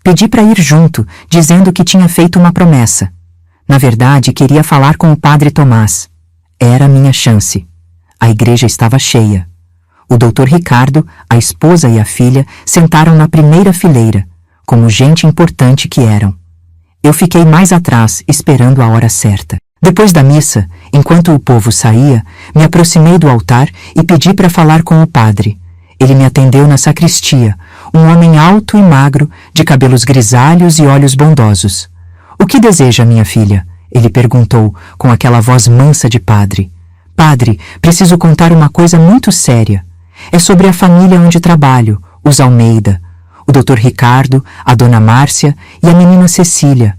Pedi para ir junto, dizendo que tinha feito uma promessa. Na verdade, queria falar com o padre Tomás. Era minha chance. A igreja estava cheia. O Dr. Ricardo, a esposa e a filha sentaram na primeira fileira, como gente importante que eram. Eu fiquei mais atrás, esperando a hora certa. Depois da missa, enquanto o povo saía, me aproximei do altar e pedi para falar com o padre. Ele me atendeu na sacristia, um homem alto e magro, de cabelos grisalhos e olhos bondosos. "O que deseja, minha filha?" ele perguntou, com aquela voz mansa de padre. "Padre, preciso contar uma coisa muito séria. É sobre a família onde trabalho, os Almeida, o Dr. Ricardo, a Dona Márcia e a menina Cecília."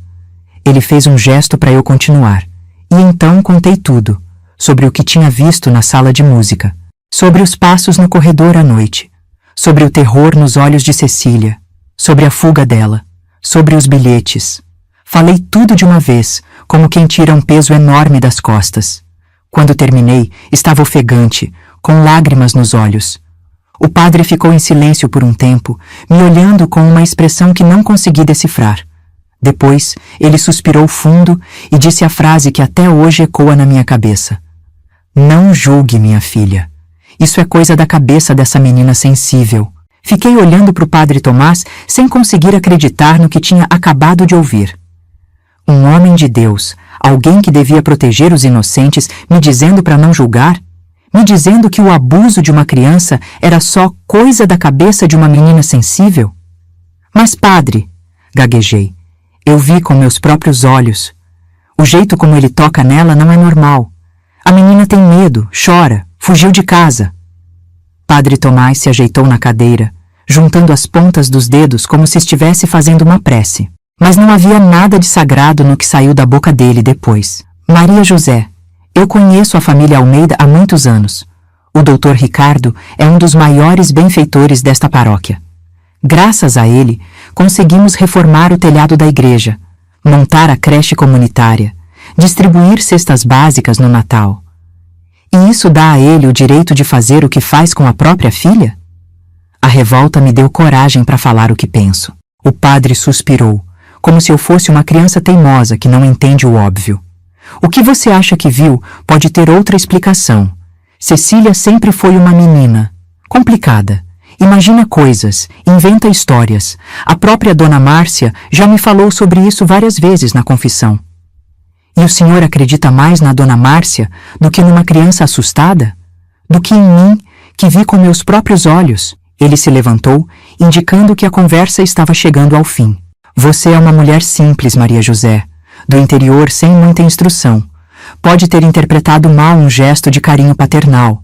Ele fez um gesto para eu continuar, e então contei tudo, sobre o que tinha visto na sala de música, sobre os passos no corredor à noite, sobre o terror nos olhos de Cecília, sobre a fuga dela, sobre os bilhetes. Falei tudo de uma vez, como quem tira um peso enorme das costas. Quando terminei, estava ofegante, com lágrimas nos olhos. O padre ficou em silêncio por um tempo, me olhando com uma expressão que não consegui decifrar. Depois, ele suspirou fundo e disse a frase que até hoje ecoa na minha cabeça. "Não julgue, minha filha. Isso é coisa da cabeça dessa menina sensível." Fiquei olhando para o padre Tomás sem conseguir acreditar no que tinha acabado de ouvir. Um homem de Deus, alguém que devia proteger os inocentes, me dizendo para não julgar? Me dizendo que o abuso de uma criança era só coisa da cabeça de uma menina sensível? "Mas, padre", gaguejei, "eu vi com meus próprios olhos. O jeito como ele toca nela não é normal. A menina tem medo, chora, fugiu de casa." Padre Tomás se ajeitou na cadeira, juntando as pontas dos dedos como se estivesse fazendo uma prece. Mas não havia nada de sagrado no que saiu da boca dele depois. "Maria José, eu conheço a família Almeida há muitos anos. O Dr. Ricardo é um dos maiores benfeitores desta paróquia. Graças a ele, conseguimos reformar o telhado da igreja, montar a creche comunitária, distribuir cestas básicas no Natal. E isso dá a ele o direito de fazer o que faz com a própria filha?" A revolta me deu coragem para falar o que penso. O padre suspirou, como se eu fosse uma criança teimosa que não entende o óbvio. "O que você acha que viu pode ter outra explicação. Cecília sempre foi uma menina. Complicada. Imagina coisas, inventa histórias. A própria Dona Márcia já me falou sobre isso várias vezes na confissão. E o senhor acredita mais na Dona Márcia do que numa criança assustada? Do que em mim, que vi com meus próprios olhos? Ele se levantou, indicando que a conversa estava chegando ao fim. Você é uma mulher simples, Maria José, do interior sem muita instrução. Pode ter interpretado mal um gesto de carinho paternal.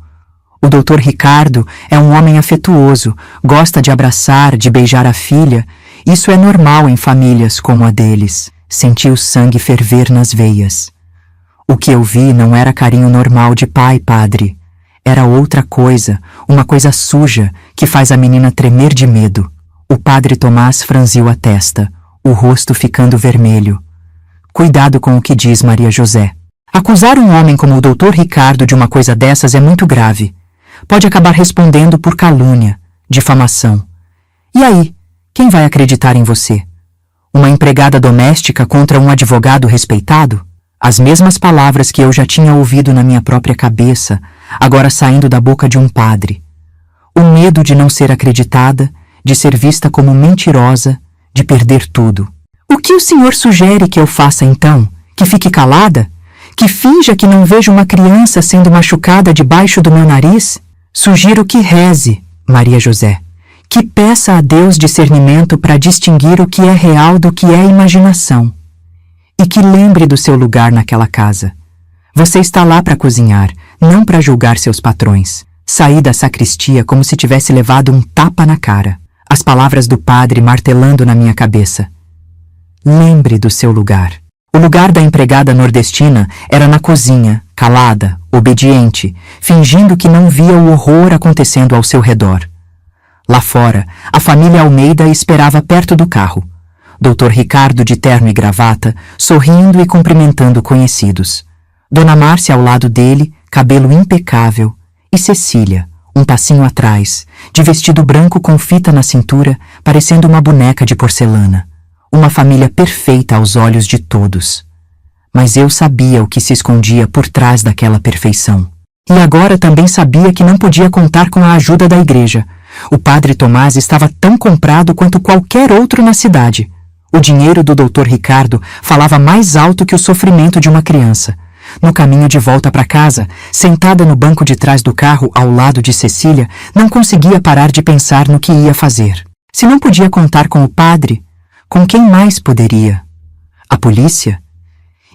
O Dr. Ricardo é um homem afetuoso, gosta de abraçar, de beijar a filha. Isso é normal em famílias como a deles. Senti o sangue ferver nas veias. O que eu vi não era carinho normal de pai, padre. Era outra coisa, uma coisa suja, que faz a menina tremer de medo. O padre Tomás franziu a testa, o rosto ficando vermelho. Cuidado com o que diz, Maria José. Acusar um homem como o Dr. Ricardo de uma coisa dessas é muito grave. Pode acabar respondendo por calúnia, difamação. E aí, quem vai acreditar em você? Uma empregada doméstica contra um advogado respeitado? As mesmas palavras que eu já tinha ouvido na minha própria cabeça, agora saindo da boca de um padre. O medo de não ser acreditada, de ser vista como mentirosa, de perder tudo. O que o senhor sugere que eu faça então? Que fique calada? Que finja que não vejo uma criança sendo machucada debaixo do meu nariz? Sugiro que reze, Maria José. Que peça a Deus discernimento para distinguir o que é real do que é imaginação. E que lembre do seu lugar naquela casa. Você está lá para cozinhar, não para julgar seus patrões. Saí da sacristia como se tivesse levado um tapa na cara. As palavras do padre martelando na minha cabeça. Lembre do seu lugar. O lugar da empregada nordestina era na cozinha, calada, obediente, fingindo que não via o horror acontecendo ao seu redor. Lá fora, a família Almeida esperava perto do carro. Dr. Ricardo de terno e gravata, sorrindo e cumprimentando conhecidos. Dona Márcia ao lado dele, cabelo impecável, e Cecília, um passinho atrás, de vestido branco com fita na cintura, parecendo uma boneca de porcelana. Uma família perfeita aos olhos de todos. Mas eu sabia o que se escondia por trás daquela perfeição. E agora também sabia que não podia contar com a ajuda da igreja. O padre Tomás estava tão comprado quanto qualquer outro na cidade. O dinheiro do Dr. Ricardo falava mais alto que o sofrimento de uma criança. No caminho de volta para casa, sentada no banco de trás do carro ao lado de Cecília, não conseguia parar de pensar no que ia fazer. Se não podia contar com o padre, com quem mais poderia? A polícia?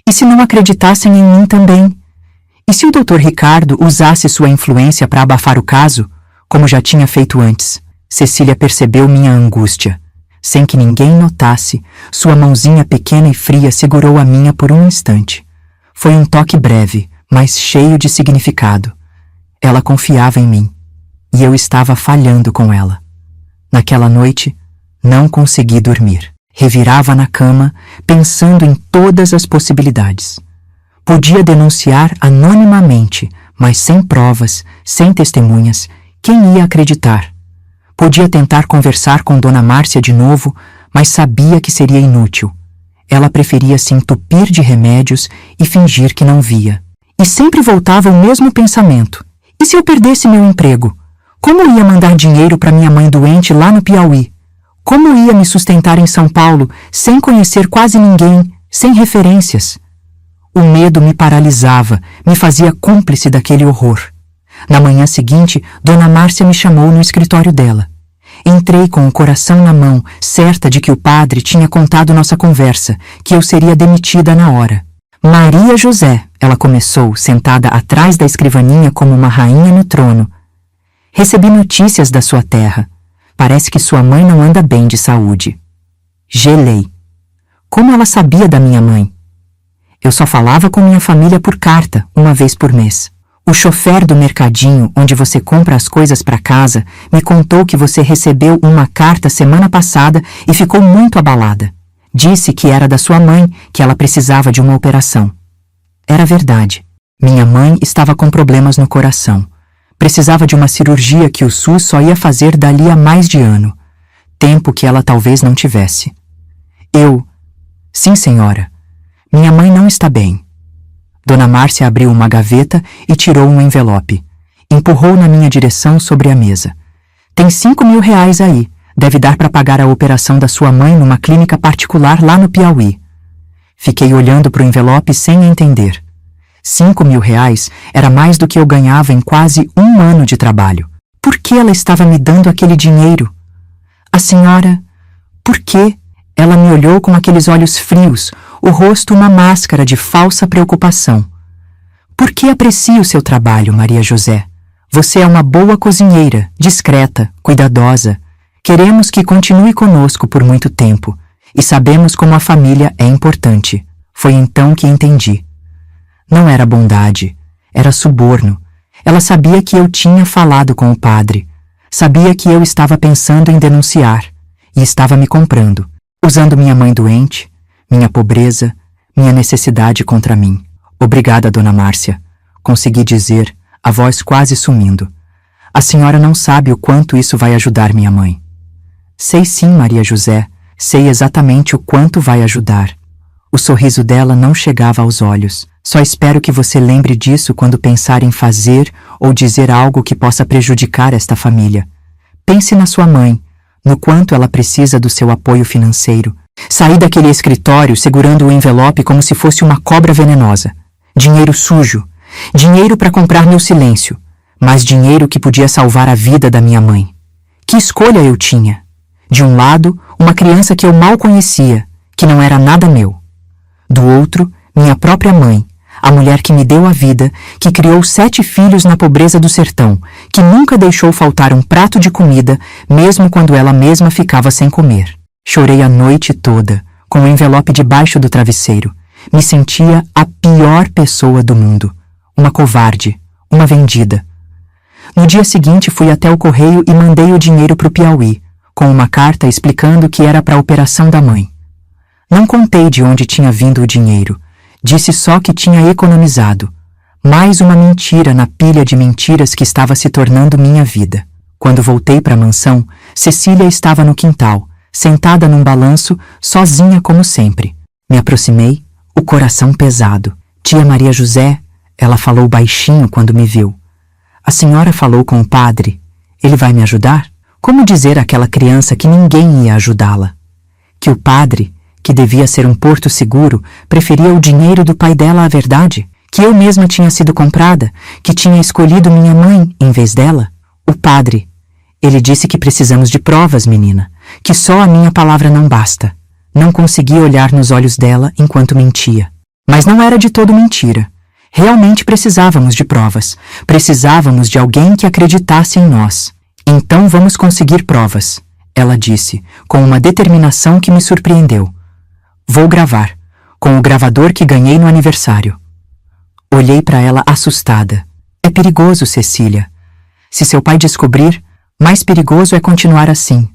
E se não acreditassem em mim também? E se o Dr. Ricardo usasse sua influência para abafar o caso, como já tinha feito antes? Cecília percebeu minha angústia. Sem que ninguém notasse, sua mãozinha pequena e fria segurou a minha por um instante. Foi um toque breve, mas cheio de significado. Ela confiava em mim, e eu estava falhando com ela. Naquela noite, não consegui dormir. Revirava na cama, pensando em todas as possibilidades. Podia denunciar anonimamente, mas sem provas, sem testemunhas, quem ia acreditar? Podia tentar conversar com Dona Márcia de novo, mas sabia que seria inútil. Ela preferia se entupir de remédios e fingir que não via. E sempre voltava o mesmo pensamento. E se eu perdesse meu emprego? Como ia mandar dinheiro para minha mãe doente lá no Piauí? Como ia me sustentar em São Paulo, sem conhecer quase ninguém, sem referências? O medo me paralisava, me fazia cúmplice daquele horror. Na manhã seguinte, Dona Márcia me chamou no escritório dela. Entrei com o coração na mão, certa de que o padre tinha contado nossa conversa, que eu seria demitida na hora. Maria José, ela começou, sentada atrás da escrivaninha como uma rainha no trono. Recebi notícias da sua terra. Parece que sua mãe não anda bem de saúde. Gelei. Como ela sabia da minha mãe? Eu só falava com minha família por carta, uma vez por mês. O chofer do mercadinho, onde você compra as coisas para casa, me contou que você recebeu uma carta semana passada e ficou muito abalada. Disse que era da sua mãe, que ela precisava de uma operação. Era verdade. Minha mãe estava com problemas no coração. Precisava de uma cirurgia que o SUS só ia fazer dali a mais de ano. Tempo que ela talvez não tivesse. Sim, senhora. Minha mãe não está bem. Dona Márcia abriu uma gaveta e tirou um envelope. Empurrou na minha direção sobre a mesa. Tem R$ 5.000 aí. Deve dar para pagar a operação da sua mãe numa clínica particular lá no Piauí. Fiquei olhando para o envelope sem entender. R$ 5.000 era mais do que eu ganhava em quase um ano de trabalho. Por que ela estava me dando aquele dinheiro? A senhora... Por quê? Ela me olhou com aqueles olhos frios, o rosto uma máscara de falsa preocupação. Por que aprecio seu trabalho, Maria José? Você é uma boa cozinheira, discreta, cuidadosa. Queremos que continue conosco por muito tempo e sabemos como a família é importante. Foi então que entendi. Não era bondade, era suborno. Ela sabia que eu tinha falado com o padre. Sabia que eu estava pensando em denunciar e estava me comprando, usando minha mãe doente, minha pobreza, minha necessidade contra mim. Obrigada, dona Márcia. Consegui dizer, a voz quase sumindo. A senhora não sabe o quanto isso vai ajudar minha mãe. Sei sim, Maria José. Sei exatamente o quanto vai ajudar. O sorriso dela não chegava aos olhos. Só espero que você lembre disso quando pensar em fazer ou dizer algo que possa prejudicar esta família. Pense na sua mãe, no quanto ela precisa do seu apoio financeiro. Saí daquele escritório segurando o envelope como se fosse uma cobra venenosa. Dinheiro sujo. Dinheiro para comprar meu silêncio. Mas dinheiro que podia salvar a vida da minha mãe. Que escolha eu tinha? De um lado, uma criança que eu mal conhecia, que não era nada meu. Do outro, minha própria mãe, a mulher que me deu a vida, que criou 7 filhos na pobreza do sertão, que nunca deixou faltar um prato de comida, mesmo quando ela mesma ficava sem comer. Chorei a noite toda, com o envelope debaixo do travesseiro. Me sentia a pior pessoa do mundo. Uma covarde, uma vendida. No dia seguinte fui até o correio e mandei o dinheiro para o Piauí, com uma carta explicando que era para a operação da mãe. Não contei de onde tinha vindo o dinheiro. Disse só que tinha economizado. Mais uma mentira na pilha de mentiras que estava se tornando minha vida. Quando voltei para a mansão, Cecília estava no quintal, sentada num balanço, sozinha como sempre. Me aproximei, o coração pesado. Tia Maria José, ela falou baixinho quando me viu. A senhora falou com o padre. Ele vai me ajudar? Como dizer àquela criança que ninguém ia ajudá-la? Que o padre, que devia ser um porto seguro, preferia o dinheiro do pai dela à verdade? Que eu mesma tinha sido comprada? Que tinha escolhido minha mãe em vez dela? O padre. Ele disse que precisamos de provas, menina. Que só a minha palavra não basta. Não consegui olhar nos olhos dela enquanto mentia. Mas não era de todo mentira. Realmente precisávamos de provas. Precisávamos de alguém que acreditasse em nós. Então vamos conseguir provas, ela disse, com uma determinação que me surpreendeu. Vou gravar, com o gravador que ganhei no aniversário. Olhei para ela assustada. É perigoso, Cecília. Se seu pai descobrir, mais perigoso é continuar assim.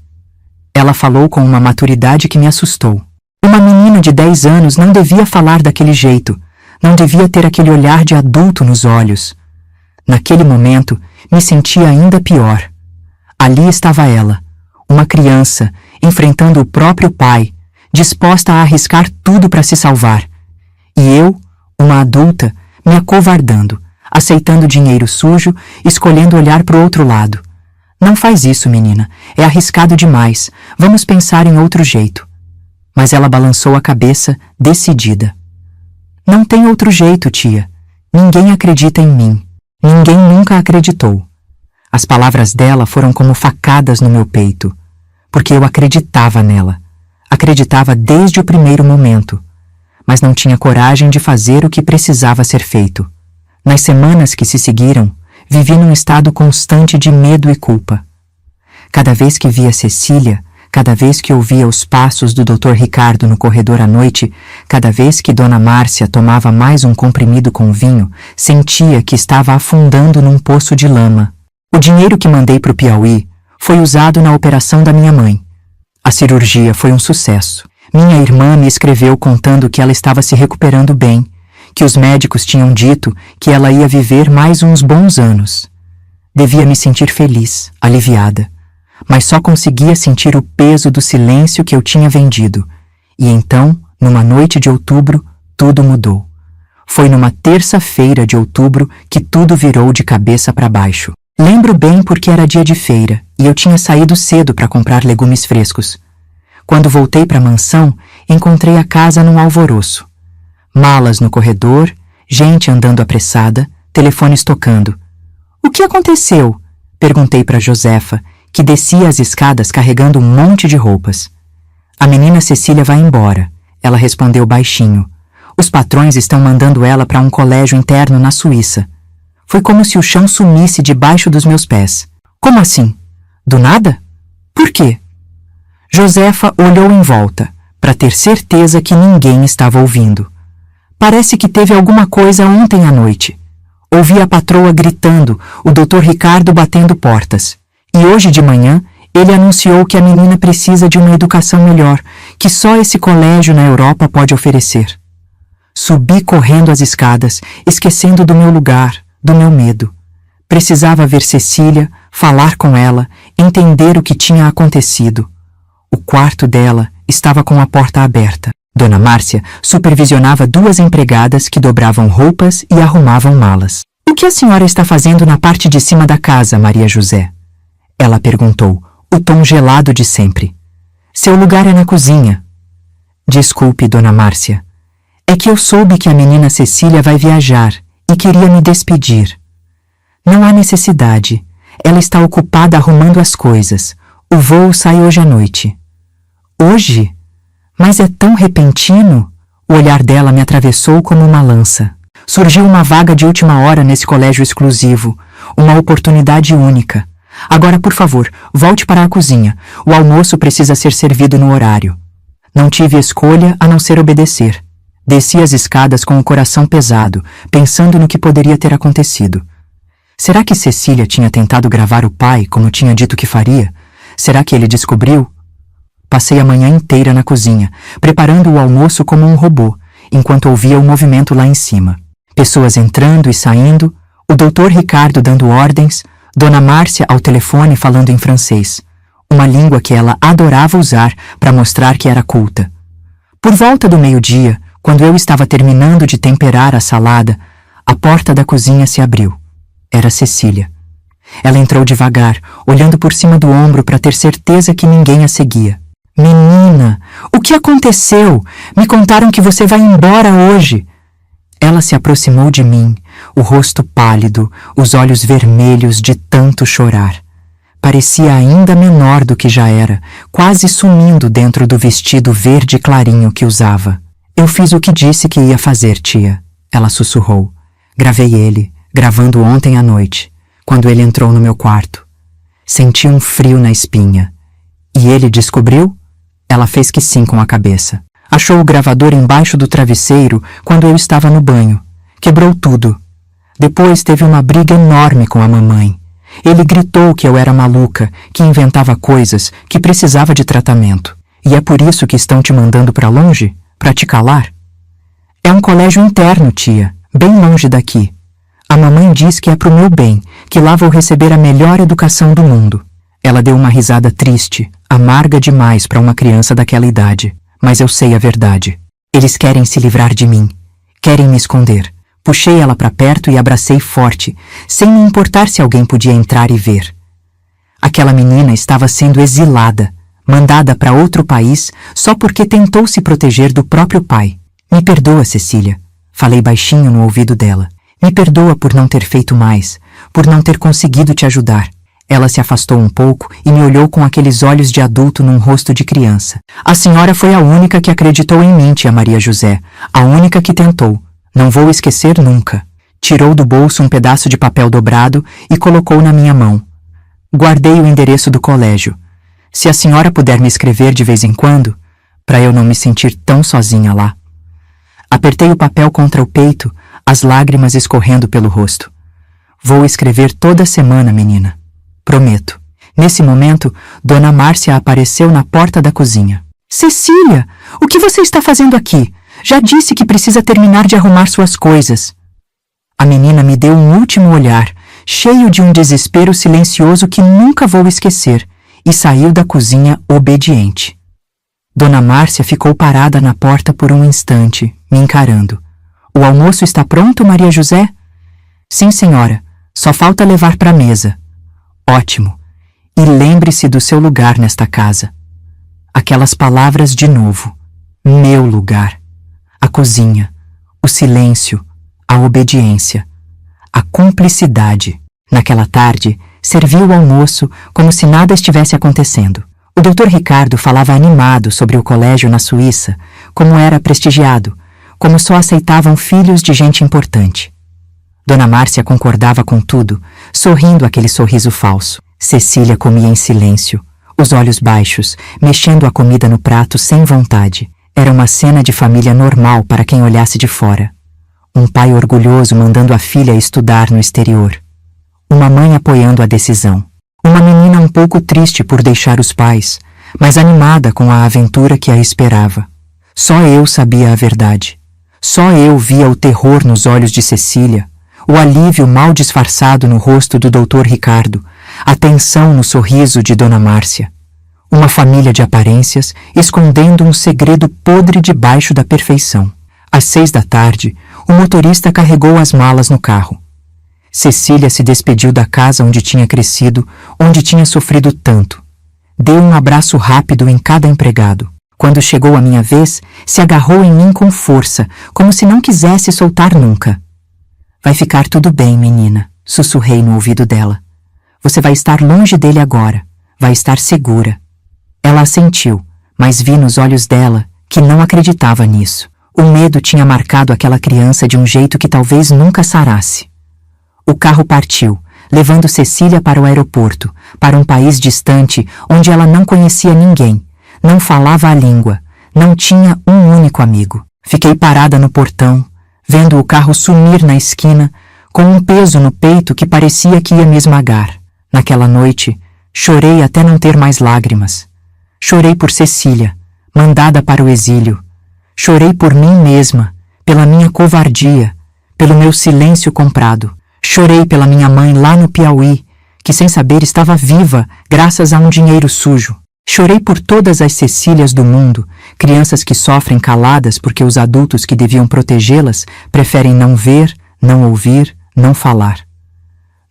Ela falou com uma maturidade que me assustou. Uma menina de 10 anos não devia falar daquele jeito, não devia ter aquele olhar de adulto nos olhos. Naquele momento, me sentia ainda pior. Ali estava ela, uma criança, enfrentando o próprio pai, disposta a arriscar tudo para se salvar. E eu, uma adulta, me acovardando, aceitando dinheiro sujo, escolhendo olhar para o outro lado. Não faz isso, menina. É arriscado demais. Vamos pensar em outro jeito. Mas ela balançou a cabeça, decidida. Não tem outro jeito, tia. Ninguém acredita em mim. Ninguém nunca acreditou. As palavras dela foram como facadas no meu peito, porque eu acreditava nela. Acreditava desde o primeiro momento, mas não tinha coragem de fazer o que precisava ser feito. Nas semanas que se seguiram, vivi num estado constante de medo e culpa. Cada vez que via Cecília, cada vez que ouvia os passos do Dr. Ricardo no corredor à noite, cada vez que Dona Márcia tomava mais um comprimido com vinho, sentia que estava afundando num poço de lama. O dinheiro que mandei para o Piauí foi usado na operação da minha mãe. A cirurgia foi um sucesso. Minha irmã me escreveu contando que ela estava se recuperando bem, que os médicos tinham dito que ela ia viver mais uns bons anos. Devia me sentir feliz, aliviada, mas só conseguia sentir o peso do silêncio que eu tinha vendido. E então, numa noite de outubro, tudo mudou. Foi numa terça-feira de outubro que tudo virou de cabeça para baixo. Lembro bem porque era dia de feira e eu tinha saído cedo para comprar legumes frescos. Quando voltei para a mansão, encontrei a casa num alvoroço. Malas no corredor, gente andando apressada, telefones tocando. O que aconteceu? Perguntei para Josefa, que descia as escadas carregando um monte de roupas. A menina Cecília vai embora, ela respondeu baixinho. Os patrões estão mandando ela para um colégio interno na Suíça. Foi como se o chão sumisse debaixo dos meus pés. Como assim? Do nada? Por quê? Josefa olhou em volta, para ter certeza que ninguém estava ouvindo. Parece que teve alguma coisa ontem à noite. Ouvi a patroa gritando, o Dr. Ricardo batendo portas. E hoje de manhã, ele anunciou que a menina precisa de uma educação melhor, que só esse colégio na Europa pode oferecer. Subi correndo as escadas, esquecendo do meu lugar, do meu medo. Precisava ver Cecília, falar com ela, entender o que tinha acontecido. O quarto dela estava com a porta aberta. Dona Márcia supervisionava 2 empregadas que dobravam roupas e arrumavam malas. O que a senhora está fazendo na parte de cima da casa, Maria José? Ela perguntou, o tom gelado de sempre. Seu lugar é na cozinha. Desculpe, Dona Márcia. É que eu soube que a menina Cecília vai viajar e queria me despedir. Não há necessidade. Ela está ocupada arrumando as coisas. O voo sai hoje à noite. Hoje? Mas é tão repentino. O olhar dela me atravessou como uma lança. Surgiu uma vaga de última hora nesse colégio exclusivo. Uma oportunidade única. Agora, por favor, volte para a cozinha. O almoço precisa ser servido no horário. Não tive escolha a não ser obedecer. Desci as escadas com o coração pesado, pensando no que poderia ter acontecido. Será que Cecília tinha tentado gravar o pai, como tinha dito que faria? Será que ele descobriu? Passei a manhã inteira na cozinha, preparando o almoço como um robô, enquanto ouvia o movimento lá em cima. Pessoas entrando e saindo, o Dr. Ricardo dando ordens, Dona Márcia ao telefone falando em francês, uma língua que ela adorava usar para mostrar que era culta. Por volta do meio-dia, quando eu estava terminando de temperar a salada, a porta da cozinha se abriu. Era Cecília. Ela entrou devagar, olhando por cima do ombro para ter certeza que ninguém a seguia. Menina, o que aconteceu? Me contaram que você vai embora hoje. Ela se aproximou de mim, o rosto pálido, os olhos vermelhos de tanto chorar. Parecia ainda menor do que já era, quase sumindo dentro do vestido verde clarinho que usava. Eu fiz o que disse que ia fazer, tia, ela sussurrou. Gravei ele, gravando ontem à noite, quando ele entrou no meu quarto. Senti um frio na espinha. E ele descobriu? Ela fez que sim com a cabeça. Achou o gravador embaixo do travesseiro quando eu estava no banho. Quebrou tudo. Depois teve uma briga enorme com a mamãe. Ele gritou que eu era maluca, que inventava coisas, que precisava de tratamento. E é por isso que estão te mandando para longe? Para te calar? É um colégio interno, tia, bem longe daqui. A mamãe diz que é pro meu bem, que lá vou receber a melhor educação do mundo. Ela deu uma risada triste, amarga demais para uma criança daquela idade. Mas eu sei a verdade. Eles querem se livrar de mim. Querem me esconder. Puxei ela para perto e abracei forte, sem me importar se alguém podia entrar e ver. Aquela menina estava sendo exilada, mandada para outro país só porque tentou se proteger do próprio pai. Me perdoa, Cecília. Falei baixinho no ouvido dela. Me perdoa por não ter feito mais, por não ter conseguido te ajudar. Ela se afastou um pouco e me olhou com aqueles olhos de adulto num rosto de criança. A senhora foi a única que acreditou em mim, tia Maria José. A única que tentou. Não vou esquecer nunca. Tirou do bolso um pedaço de papel dobrado e colocou na minha mão. Guardei o endereço do colégio. Se a senhora puder me escrever de vez em quando, para eu não me sentir tão sozinha lá. Apertei o papel contra o peito, as lágrimas escorrendo pelo rosto. Vou escrever toda semana, menina. Prometo. Nesse momento, Dona Márcia apareceu na porta da cozinha. Cecília, o que você está fazendo aqui? Já disse que precisa terminar de arrumar suas coisas. A menina me deu um último olhar, cheio de um desespero silencioso que nunca vou esquecer, e saiu da cozinha obediente. Dona Márcia ficou parada na porta por um instante, me encarando. O almoço está pronto, Maria José? Sim, senhora. Só falta levar para a mesa. Ótimo. E lembre-se do seu lugar nesta casa. Aquelas palavras de novo. Meu lugar. A cozinha. O silêncio. A obediência. A cumplicidade. Naquela tarde, serviu o almoço como se nada estivesse acontecendo. O Dr. Ricardo falava animado sobre o colégio na Suíça, como era prestigiado, como só aceitavam filhos de gente importante. Dona Márcia concordava com tudo, sorrindo aquele sorriso falso. Cecília comia em silêncio, os olhos baixos, mexendo a comida no prato sem vontade. Era uma cena de família normal para quem olhasse de fora. Um pai orgulhoso mandando a filha estudar no exterior. Uma mãe apoiando a decisão. Uma menina um pouco triste por deixar os pais, mas animada com a aventura que a esperava. Só eu sabia a verdade. Só eu via o terror nos olhos de Cecília, o alívio mal disfarçado no rosto do Dr. Ricardo, a tensão no sorriso de Dona Márcia. Uma família de aparências escondendo um segredo podre debaixo da perfeição. Às 6 da tarde, o motorista carregou as malas no carro. Cecília se despediu da casa onde tinha crescido, onde tinha sofrido tanto. Deu um abraço rápido em cada empregado. Quando chegou a minha vez, se agarrou em mim com força, como se não quisesse soltar nunca. Vai ficar tudo bem, menina, sussurrei no ouvido dela. Você vai estar longe dele agora. Vai estar segura. Ela assentiu, mas vi nos olhos dela que não acreditava nisso. O medo tinha marcado aquela criança de um jeito que talvez nunca sarasse. O carro partiu, levando Cecília para o aeroporto, para um país distante onde ela não conhecia ninguém, não falava a língua, não tinha um único amigo. Fiquei parada no portão, vendo o carro sumir na esquina, com um peso no peito que parecia que ia me esmagar. Naquela noite, chorei até não ter mais lágrimas. Chorei por Cecília, mandada para o exílio. Chorei por mim mesma, pela minha covardia, pelo meu silêncio comprado. Chorei pela minha mãe lá no Piauí, que sem saber estava viva graças a um dinheiro sujo. Chorei por todas as Cecílias do mundo, crianças que sofrem caladas porque os adultos que deviam protegê-las preferem não ver, não ouvir, não falar.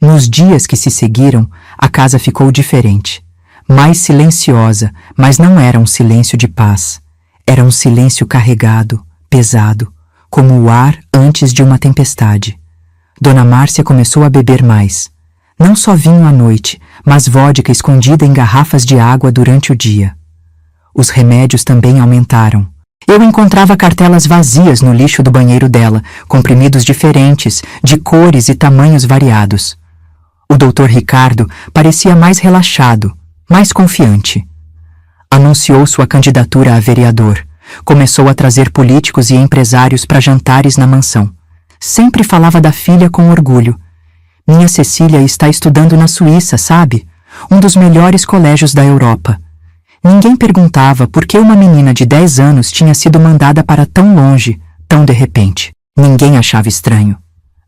Nos dias que se seguiram, a casa ficou diferente. Mais silenciosa, mas não era um silêncio de paz. Era um silêncio carregado, pesado, como o ar antes de uma tempestade. Dona Márcia começou a beber mais. Não só vinho à noite, mas vodka escondida em garrafas de água durante o dia. Os remédios também aumentaram. Eu encontrava cartelas vazias no lixo do banheiro dela, comprimidos diferentes, de cores e tamanhos variados. O Dr. Ricardo parecia mais relaxado, mais confiante. Anunciou sua candidatura a vereador. Começou a trazer políticos e empresários para jantares na mansão. Sempre falava da filha com orgulho. Minha Cecília está estudando na Suíça, sabe? Um dos melhores colégios da Europa. Ninguém perguntava por que uma menina de 10 anos tinha sido mandada para tão longe, tão de repente. Ninguém achava estranho.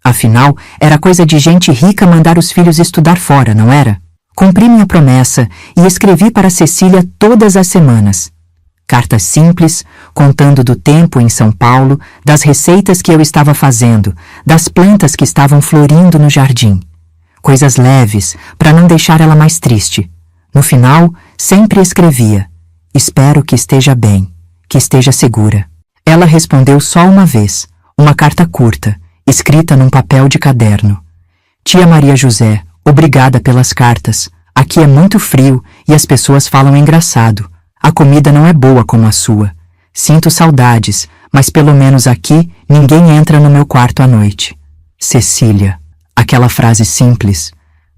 Afinal, era coisa de gente rica mandar os filhos estudar fora, não era? Cumpri minha promessa e escrevi para Cecília todas as semanas. Cartas simples, contando do tempo em São Paulo, das receitas que eu estava fazendo, das plantas que estavam florindo no jardim. Coisas leves, para não deixar ela mais triste. No final, sempre escrevia: espero que esteja bem, que esteja segura. Ela respondeu só uma vez, uma carta curta, escrita num papel de caderno. Tia Maria José, obrigada pelas cartas. Aqui é muito frio e as pessoas falam engraçado. A comida não é boa como a sua. Sinto saudades, mas pelo menos aqui ninguém entra no meu quarto à noite. Cecília. Aquela frase simples.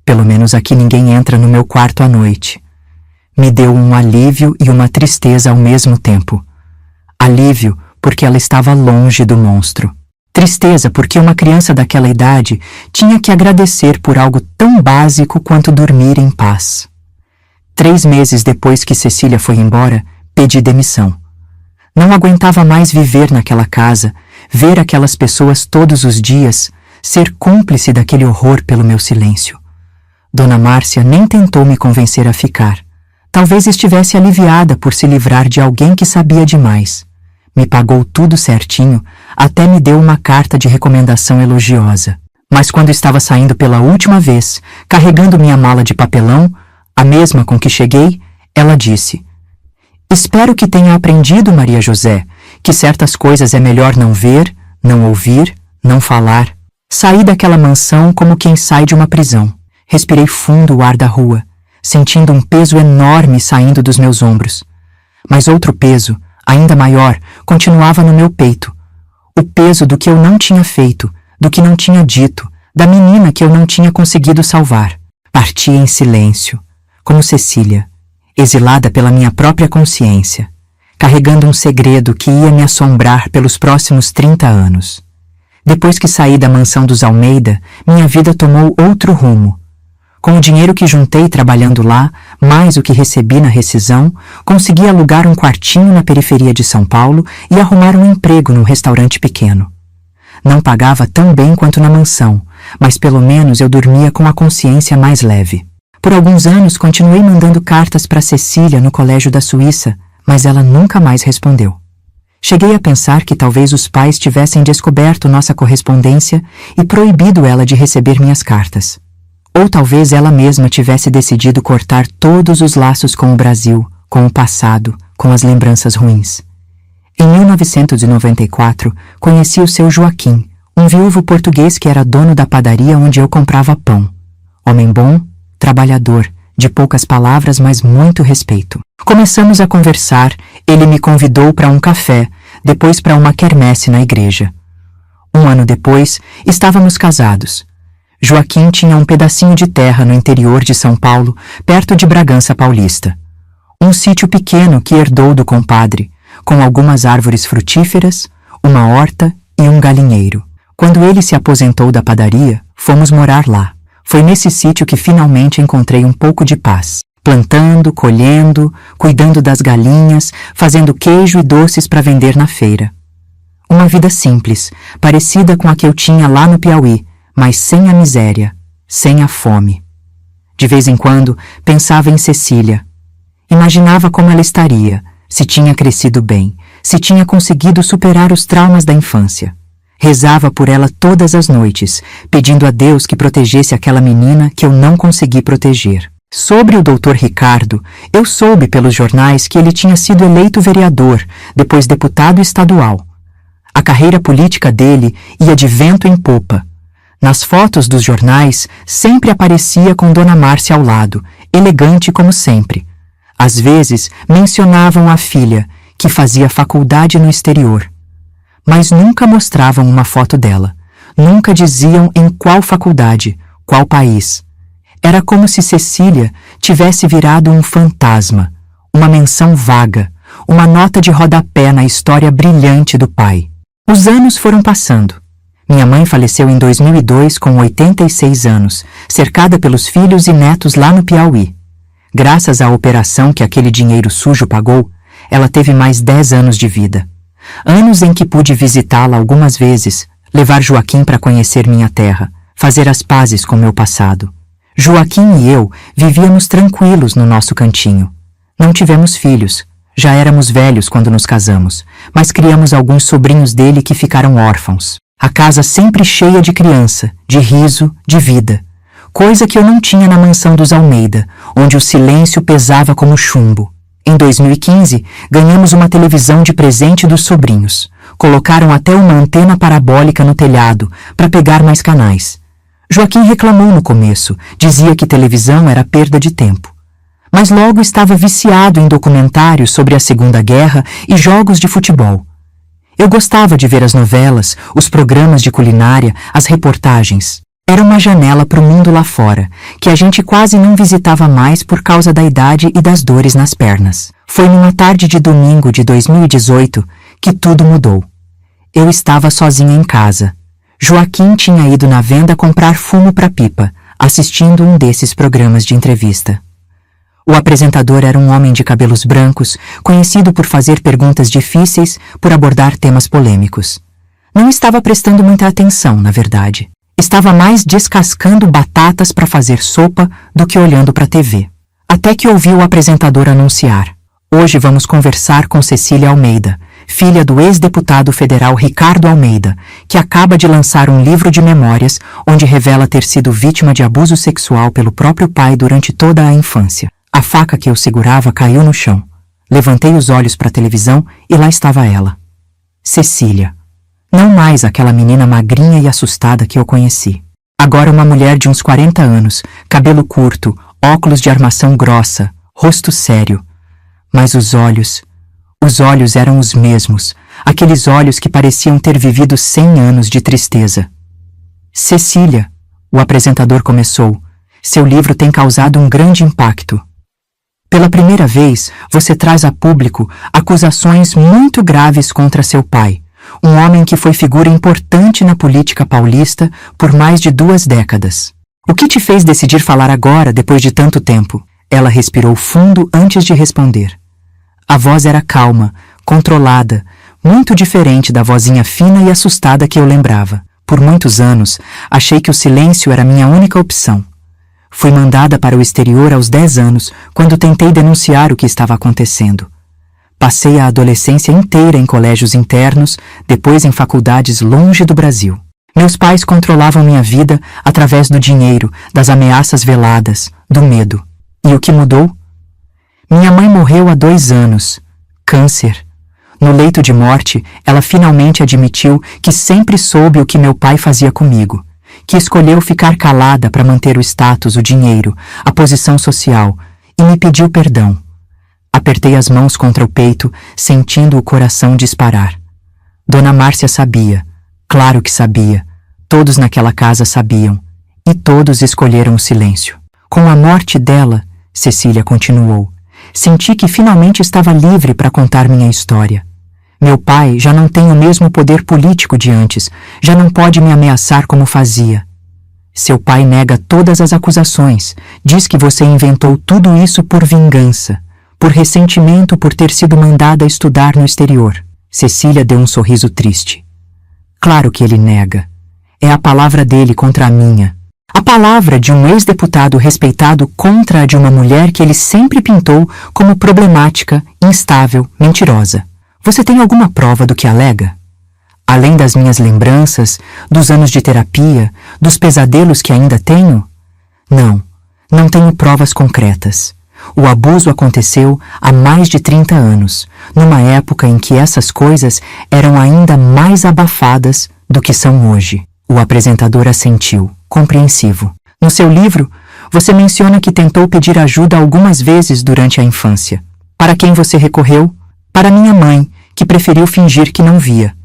Pelo menos aqui ninguém entra no meu quarto à noite. Me deu um alívio e uma tristeza ao mesmo tempo. Alívio porque ela estava longe do monstro. Tristeza porque uma criança daquela idade tinha que agradecer por algo tão básico quanto dormir em paz. 3 meses depois que Cecília foi embora, pedi demissão. Não aguentava mais viver naquela casa, ver aquelas pessoas todos os dias, ser cúmplice daquele horror pelo meu silêncio. Dona Márcia nem tentou me convencer a ficar. Talvez estivesse aliviada por se livrar de alguém que sabia demais. Me pagou tudo certinho, até me deu uma carta de recomendação elogiosa. Mas quando estava saindo pela última vez, carregando minha mala de papelão, a mesma com que cheguei, ela disse: "Espero que tenha aprendido, Maria José, que certas coisas é melhor não ver, não ouvir, não falar." Saí daquela mansão como quem sai de uma prisão. Respirei fundo o ar da rua, sentindo um peso enorme saindo dos meus ombros. Mas outro peso, ainda maior, continuava no meu peito. O peso do que eu não tinha feito, do que não tinha dito, da menina que eu não tinha conseguido salvar. Parti em silêncio, como Cecília, exilada pela minha própria consciência, carregando um segredo que ia me assombrar pelos próximos 30 anos. Depois que saí da mansão dos Almeida, minha vida tomou outro rumo. Com o dinheiro que juntei trabalhando lá, mais o que recebi na rescisão, consegui alugar um quartinho na periferia de São Paulo e arrumar um emprego num restaurante pequeno. Não pagava tão bem quanto na mansão, mas pelo menos eu dormia com a consciência mais leve. Por alguns anos continuei mandando cartas para Cecília no colégio da Suíça, mas ela nunca mais respondeu. Cheguei a pensar que talvez os pais tivessem descoberto nossa correspondência e proibido ela de receber minhas cartas. Ou talvez ela mesma tivesse decidido cortar todos os laços com o Brasil, com o passado, com as lembranças ruins. Em 1994, conheci o seu Joaquim, um viúvo português que era dono da padaria onde eu comprava pão. Homem bom, trabalhador, de poucas palavras, mas muito respeito. Começamos a conversar, ele me convidou para um café, depois para uma quermesse na igreja. Um ano depois, estávamos casados. Joaquim tinha um pedacinho de terra no interior de São Paulo, perto de Bragança Paulista. Um sítio pequeno que herdou do compadre, com algumas árvores frutíferas, uma horta e um galinheiro. Quando ele se aposentou da padaria, fomos morar lá. Foi nesse sítio que finalmente encontrei um pouco de paz. Plantando, colhendo, cuidando das galinhas, fazendo queijo e doces para vender na feira. Uma vida simples, parecida com a que eu tinha lá no Piauí, mas sem a miséria, sem a fome. De vez em quando, pensava em Cecília. Imaginava como ela estaria, se tinha crescido bem, se tinha conseguido superar os traumas da infância. Rezava por ela todas as noites, pedindo a Deus que protegesse aquela menina que eu não consegui proteger. Sobre o Dr. Ricardo, eu soube pelos jornais que ele tinha sido eleito vereador, depois deputado estadual. A carreira política dele ia de vento em popa. Nas fotos dos jornais, sempre aparecia com Dona Márcia ao lado, elegante como sempre. Às vezes, mencionavam a filha, que fazia faculdade no exterior. Mas nunca mostravam uma foto dela. Nunca diziam em qual faculdade, qual país. Era como se Cecília tivesse virado um fantasma, uma menção vaga, uma nota de rodapé na história brilhante do pai. Os anos foram passando. Minha mãe faleceu em 2002 com 86 anos, cercada pelos filhos e netos lá no Piauí. Graças à operação que aquele dinheiro sujo pagou, ela teve mais 10 anos de vida. Anos em que pude visitá-la algumas vezes, levar Joaquim para conhecer minha terra, fazer as pazes com meu passado. Joaquim e eu vivíamos tranquilos no nosso cantinho. Não tivemos filhos, já éramos velhos quando nos casamos, mas criamos alguns sobrinhos dele que ficaram órfãos. A casa sempre cheia de criança, de riso, de vida. Coisa que eu não tinha na mansão dos Almeida, onde o silêncio pesava como chumbo. Em 2015, ganhamos uma televisão de presente dos sobrinhos. Colocaram até uma antena parabólica no telhado, para pegar mais canais. Joaquim reclamou no começo, dizia que televisão era perda de tempo. Mas logo estava viciado em documentários sobre a Segunda Guerra e jogos de futebol. Eu gostava de ver as novelas, os programas de culinária, as reportagens. Era uma janela para o mundo lá fora, que a gente quase não visitava mais por causa da idade e das dores nas pernas. Foi numa tarde de domingo de 2018 que tudo mudou. Eu estava sozinha em casa. Joaquim tinha ido na venda comprar fumo para pipa, assistindo um desses programas de entrevista. O apresentador era um homem de cabelos brancos, conhecido por fazer perguntas difíceis, por abordar temas polêmicos. Não estava prestando muita atenção, na verdade. Estava mais descascando batatas para fazer sopa do que olhando para a TV. Até que ouvi o apresentador anunciar: "Hoje vamos conversar com Cecília Almeida, filha do ex-deputado federal Ricardo Almeida, que acaba de lançar um livro de memórias onde revela ter sido vítima de abuso sexual pelo próprio pai durante toda a infância. A faca que eu segurava caiu no chão. Levantei os olhos para a televisão e lá estava ela. Cecília. Não mais aquela menina magrinha e assustada que eu conheci. Agora uma mulher de uns 40 anos, cabelo curto, óculos de armação grossa, rosto sério. Mas os olhos eram os mesmos, aqueles olhos que pareciam ter vivido 100 anos de tristeza. Cecília, o apresentador começou, seu livro tem causado um grande impacto. Pela primeira vez, você traz a público acusações muito graves contra seu pai, um homem que foi figura importante na política paulista por mais de 2 décadas. O que te fez decidir falar agora, depois de tanto tempo? Ela respirou fundo antes de responder. A voz era calma, controlada, muito diferente da vozinha fina e assustada que eu lembrava. Por muitos anos, achei que o silêncio era minha única opção. Fui mandada para o exterior aos 10 anos, quando tentei denunciar o que estava acontecendo. Passei a adolescência inteira em colégios internos, depois em faculdades longe do Brasil. Meus pais controlavam minha vida através do dinheiro, das ameaças veladas, do medo. E o que mudou? Minha mãe morreu há 2 anos. Câncer. No leito de morte, ela finalmente admitiu que sempre soube o que meu pai fazia comigo, que escolheu ficar calada para manter o status, o dinheiro, a posição social, e me pediu perdão. Apertei as mãos contra o peito, sentindo o coração disparar. Dona Márcia sabia. Claro que sabia. Todos naquela casa sabiam. E todos escolheram o silêncio. Com a morte dela, Cecília continuou, senti que finalmente estava livre para contar minha história. Meu pai já não tem o mesmo poder político de antes, já não pode me ameaçar como fazia. Seu pai nega todas as acusações, diz que você inventou tudo isso por vingança, por ressentimento por ter sido mandada estudar no exterior. Cecília deu um sorriso triste. Claro que ele nega. É a palavra dele contra a minha. A palavra de um ex-deputado respeitado contra a de uma mulher que ele sempre pintou como problemática, instável, mentirosa. Você tem alguma prova do que alega? Além das minhas lembranças, dos anos de terapia, dos pesadelos que ainda tenho? Não tenho provas concretas. O abuso aconteceu há mais de 30 anos, numa época em que essas coisas eram ainda mais abafadas do que são hoje. O apresentador assentiu, compreensivo. No seu livro, você menciona que tentou pedir ajuda algumas vezes durante a infância. Para quem você recorreu? Para minha mãe, que preferiu fingir que não via.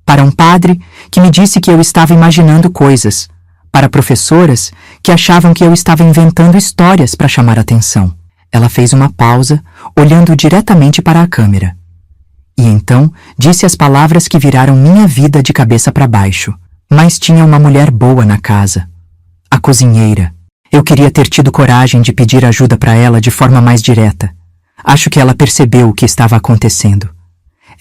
Para um padre, que me disse que eu estava imaginando coisas. Para professoras, que achavam que eu estava inventando histórias para chamar atenção. Ela fez uma pausa, olhando diretamente para a câmera. E então disse as palavras que viraram minha vida de cabeça para baixo. Mas tinha uma mulher boa na casa. A cozinheira. Eu queria ter tido coragem de pedir ajuda para ela de forma mais direta. Acho que ela percebeu o que estava acontecendo.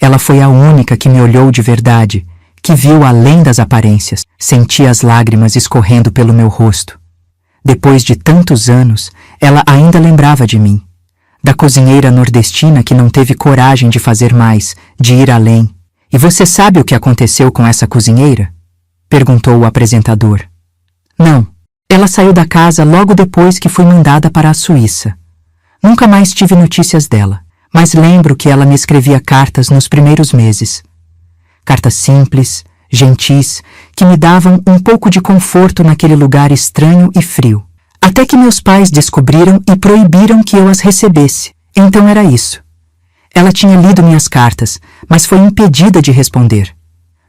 Ela foi a única que me olhou de verdade, que viu além das aparências, senti as lágrimas escorrendo pelo meu rosto. Depois de tantos anos, ela ainda lembrava de mim. Da cozinheira nordestina que não teve coragem de fazer mais, de ir além. E você sabe o que aconteceu com essa cozinheira? Perguntou o apresentador. Não. Ela saiu da casa logo depois que fui mandada para a Suíça. Nunca mais tive notícias dela, mas lembro que ela me escrevia cartas nos primeiros meses. Cartas simples, gentis, que me davam um pouco de conforto naquele lugar estranho e frio. Até que meus pais descobriram e proibiram que eu as recebesse. Então era isso. Ela tinha lido minhas cartas, mas foi impedida de responder.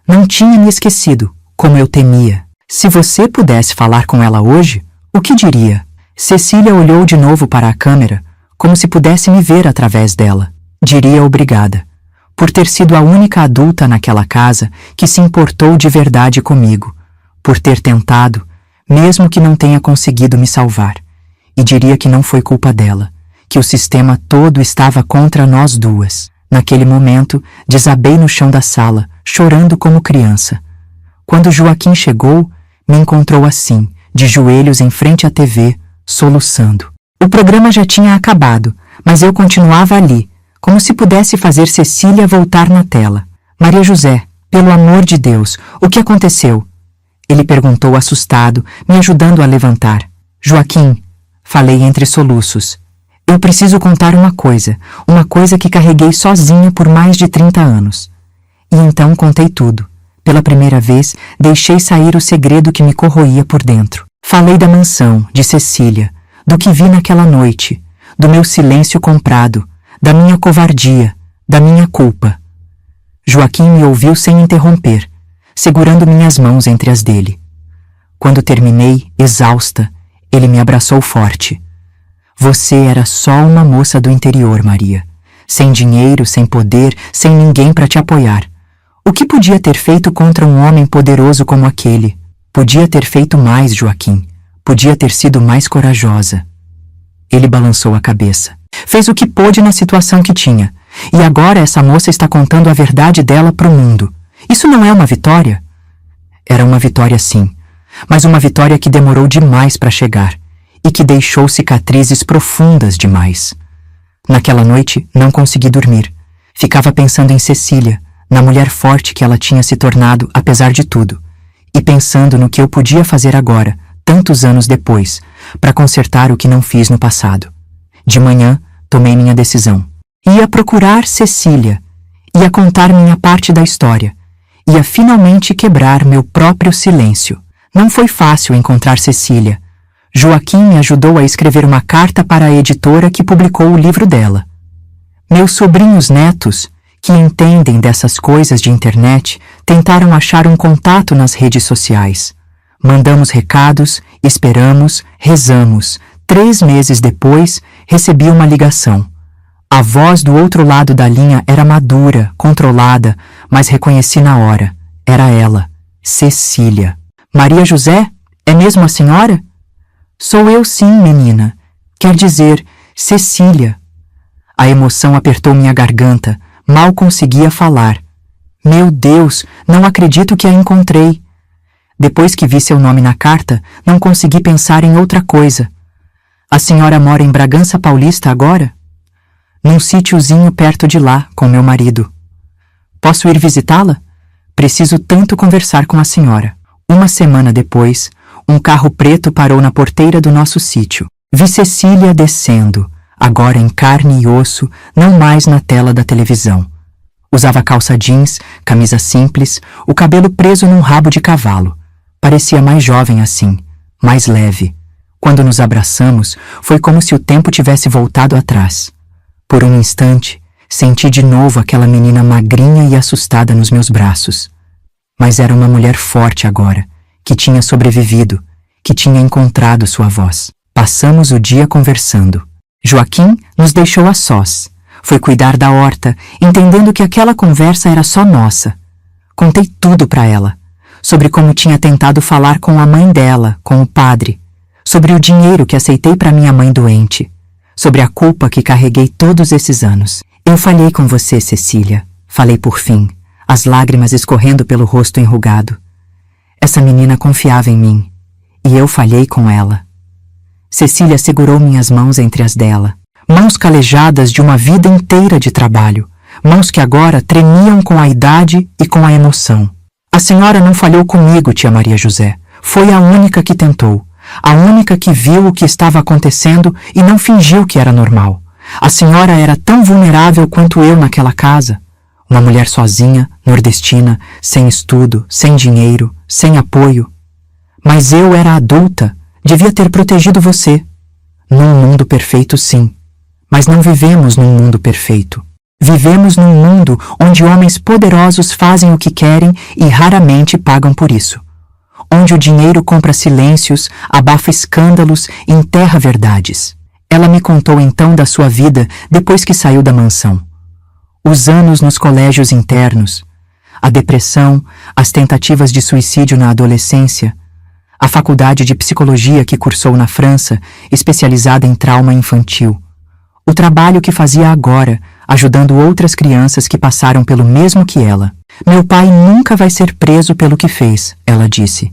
Não tinha me esquecido, como eu temia. Se você pudesse falar com ela hoje, o que diria? Cecília olhou de novo para a câmera, como se pudesse me ver através dela. Diria obrigada, por ter sido a única adulta naquela casa que se importou de verdade comigo, por ter tentado, mesmo que não tenha conseguido me salvar. E diria que não foi culpa dela, que o sistema todo estava contra nós duas. Naquele momento, desabei no chão da sala, chorando como criança. Quando Joaquim chegou, me encontrou assim, de joelhos em frente à TV, soluçando. O programa já tinha acabado, mas eu continuava ali, como se pudesse fazer Cecília voltar na tela. Maria José, pelo amor de Deus, o que aconteceu? Ele perguntou assustado, me ajudando a levantar. Joaquim, falei entre soluços. Eu preciso contar uma coisa que carreguei sozinha por mais de 30 anos. E então contei tudo. Pela primeira vez, deixei sair o segredo que me corroía por dentro. Falei da mansão, de Cecília, do que vi naquela noite, do meu silêncio comprado, da minha covardia, da minha culpa. Joaquim me ouviu sem interromper, segurando minhas mãos entre as dele. Quando terminei, exausta, ele me abraçou forte. Você era só uma moça do interior, Maria. Sem dinheiro, sem poder, sem ninguém para te apoiar. O que podia ter feito contra um homem poderoso como aquele? Podia ter feito mais, Joaquim. Podia ter sido mais corajosa. Ele balançou a cabeça. Fez o que pôde na situação que tinha. E agora essa moça está contando a verdade dela para o mundo. Isso não é uma vitória? Era uma vitória, sim. Mas uma vitória que demorou demais para chegar. E que deixou cicatrizes profundas demais. Naquela noite, não consegui dormir. Ficava pensando em Cecília, na mulher forte que ela tinha se tornado, apesar de tudo. E pensando no que eu podia fazer agora, tantos anos depois, para consertar o que não fiz no passado. De manhã, tomei minha decisão. Ia procurar Cecília. Ia contar minha parte da história. Ia finalmente quebrar meu próprio silêncio. Não foi fácil encontrar Cecília. Joaquim me ajudou a escrever uma carta para a editora que publicou o livro dela. Meus sobrinhos netos, que entendem dessas coisas de internet, tentaram achar um contato nas redes sociais. Mandamos recados, esperamos, rezamos. 3 meses depois, recebi uma ligação. A voz do outro lado da linha era madura, controlada, mas reconheci na hora. Era ela, Cecília. Maria José? É mesmo a senhora? Sou eu sim, menina. Quer dizer, Cecília. A emoção apertou minha garganta. Mal conseguia falar. Meu Deus, não acredito que a encontrei. Depois que vi seu nome na carta, não consegui pensar em outra coisa. A senhora mora em Bragança Paulista agora? Num sítiozinho perto de lá, com meu marido. Posso ir visitá-la? Preciso tanto conversar com a senhora. 1 semana depois, um carro preto parou na porteira do nosso sítio. Vi Cecília descendo, agora em carne e osso, não mais na tela da televisão. Usava calça jeans, camisa simples, o cabelo preso num rabo de cavalo. Parecia mais jovem assim, mais leve. Quando nos abraçamos, foi como se o tempo tivesse voltado atrás. Por um instante, senti de novo aquela menina magrinha e assustada nos meus braços. Mas era uma mulher forte agora, que tinha sobrevivido, que tinha encontrado sua voz. Passamos o dia conversando. Joaquim nos deixou a sós. Foi cuidar da horta, entendendo que aquela conversa era só nossa. Contei tudo para ela. Sobre como tinha tentado falar com a mãe dela, com o padre. Sobre o dinheiro que aceitei para minha mãe doente. Sobre a culpa que carreguei todos esses anos. Eu falhei com você, Cecília. Falei por fim, as lágrimas escorrendo pelo rosto enrugado. Essa menina confiava em mim. E eu falhei com ela. Cecília segurou minhas mãos entre as dela. Mãos calejadas de uma vida inteira de trabalho. Mãos que agora tremiam com a idade e com a emoção. A senhora não falhou comigo, tia Maria José. Foi a única que tentou. A única que viu o que estava acontecendo e não fingiu que era normal. A senhora era tão vulnerável quanto eu naquela casa. Uma mulher sozinha, nordestina, sem estudo, sem dinheiro, sem apoio. Mas eu era adulta, devia ter protegido você. Num mundo perfeito, sim. Mas não vivemos num mundo perfeito. Vivemos num mundo onde homens poderosos fazem o que querem e raramente pagam por isso. Onde o dinheiro compra silêncios, abafa escândalos e enterra verdades. Ela me contou então da sua vida depois que saiu da mansão. Os anos nos colégios internos, a depressão, as tentativas de suicídio na adolescência, a faculdade de psicologia que cursou na França, especializada em trauma infantil, o trabalho que fazia agora, ajudando outras crianças que passaram pelo mesmo que ela. Meu pai nunca vai ser preso pelo que fez, ela disse.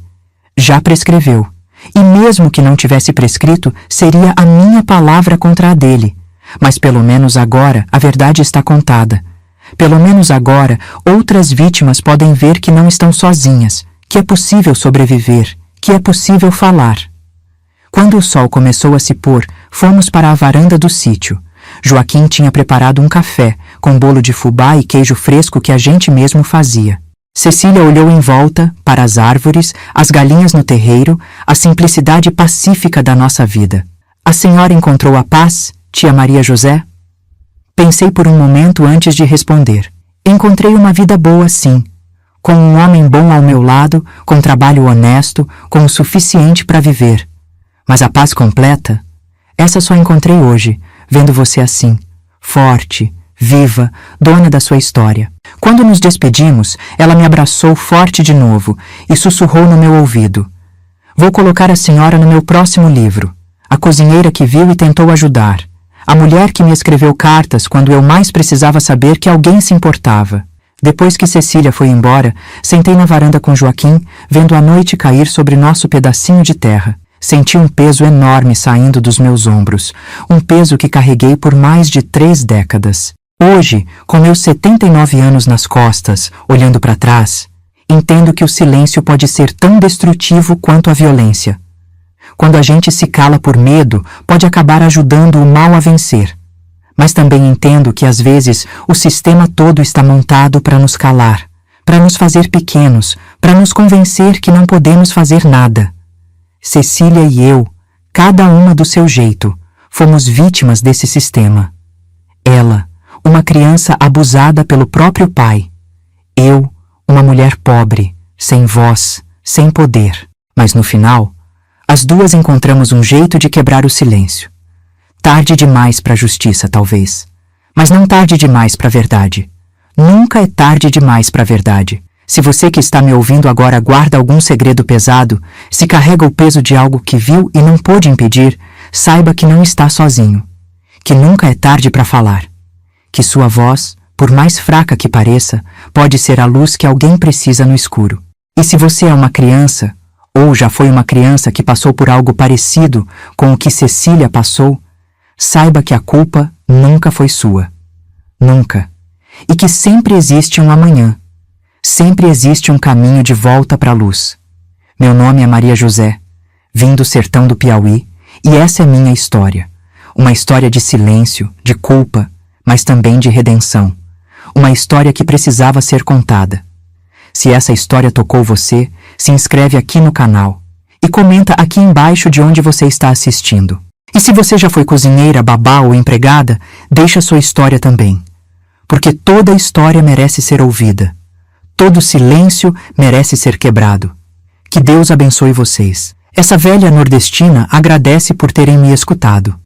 Já prescreveu. E mesmo que não tivesse prescrito, seria a minha palavra contra a dele. Mas pelo menos agora a verdade está contada. Pelo menos agora outras vítimas podem ver que não estão sozinhas, que é possível sobreviver, que é possível falar. Quando o sol começou a se pôr, fomos para a varanda do sítio. Joaquim tinha preparado um café, com bolo de fubá e queijo fresco que a gente mesmo fazia. Cecília olhou em volta, para as árvores, as galinhas no terreiro, a simplicidade pacífica da nossa vida. A senhora encontrou a paz, tia Maria José? Pensei por um momento antes de responder. Encontrei uma vida boa, sim. Com um homem bom ao meu lado, com trabalho honesto, com o suficiente para viver. Mas a paz completa? Essa só encontrei hoje, vendo você assim, forte, viva, dona da sua história. Quando nos despedimos, ela me abraçou forte de novo e sussurrou no meu ouvido. Vou colocar a senhora no meu próximo livro. A cozinheira que viu e tentou ajudar. A mulher que me escreveu cartas quando eu mais precisava saber que alguém se importava. Depois que Cecília foi embora, sentei na varanda com Joaquim, vendo a noite cair sobre nosso pedacinho de terra. Senti um peso enorme saindo dos meus ombros, um peso que carreguei por mais de 3 décadas. Hoje, com meus 79 anos nas costas, olhando para trás, entendo que o silêncio pode ser tão destrutivo quanto a violência. Quando a gente se cala por medo, pode acabar ajudando o mal a vencer. Mas também entendo que às vezes o sistema todo está montado para nos calar, para nos fazer pequenos, para nos convencer que não podemos fazer nada. Cecília e eu, cada uma do seu jeito, fomos vítimas desse sistema. Ela, uma criança abusada pelo próprio pai. Eu, uma mulher pobre, sem voz, sem poder. Mas no final, as duas encontramos um jeito de quebrar o silêncio. Tarde demais para a justiça, talvez. Mas não tarde demais para a verdade. Nunca é tarde demais para a verdade. Se você que está me ouvindo agora guarda algum segredo pesado, se carrega o peso de algo que viu e não pôde impedir, saiba que não está sozinho. Que nunca é tarde para falar. Que sua voz, por mais fraca que pareça, pode ser a luz que alguém precisa no escuro. E se você é uma criança, ou já foi uma criança que passou por algo parecido com o que Cecília passou, saiba que a culpa nunca foi sua. Nunca. E que sempre existe um amanhã. Sempre existe um caminho de volta para a luz. Meu nome é Maria José, vim do sertão do Piauí, e essa é minha história. Uma história de silêncio, de culpa, mas também de redenção. Uma história que precisava ser contada. Se essa história tocou você, se inscreve aqui no canal e comenta aqui embaixo de onde você está assistindo. E se você já foi cozinheira, babá ou empregada, deixa sua história também. Porque toda história merece ser ouvida. Todo silêncio merece ser quebrado. Que Deus abençoe vocês. Essa velha nordestina agradece por terem me escutado.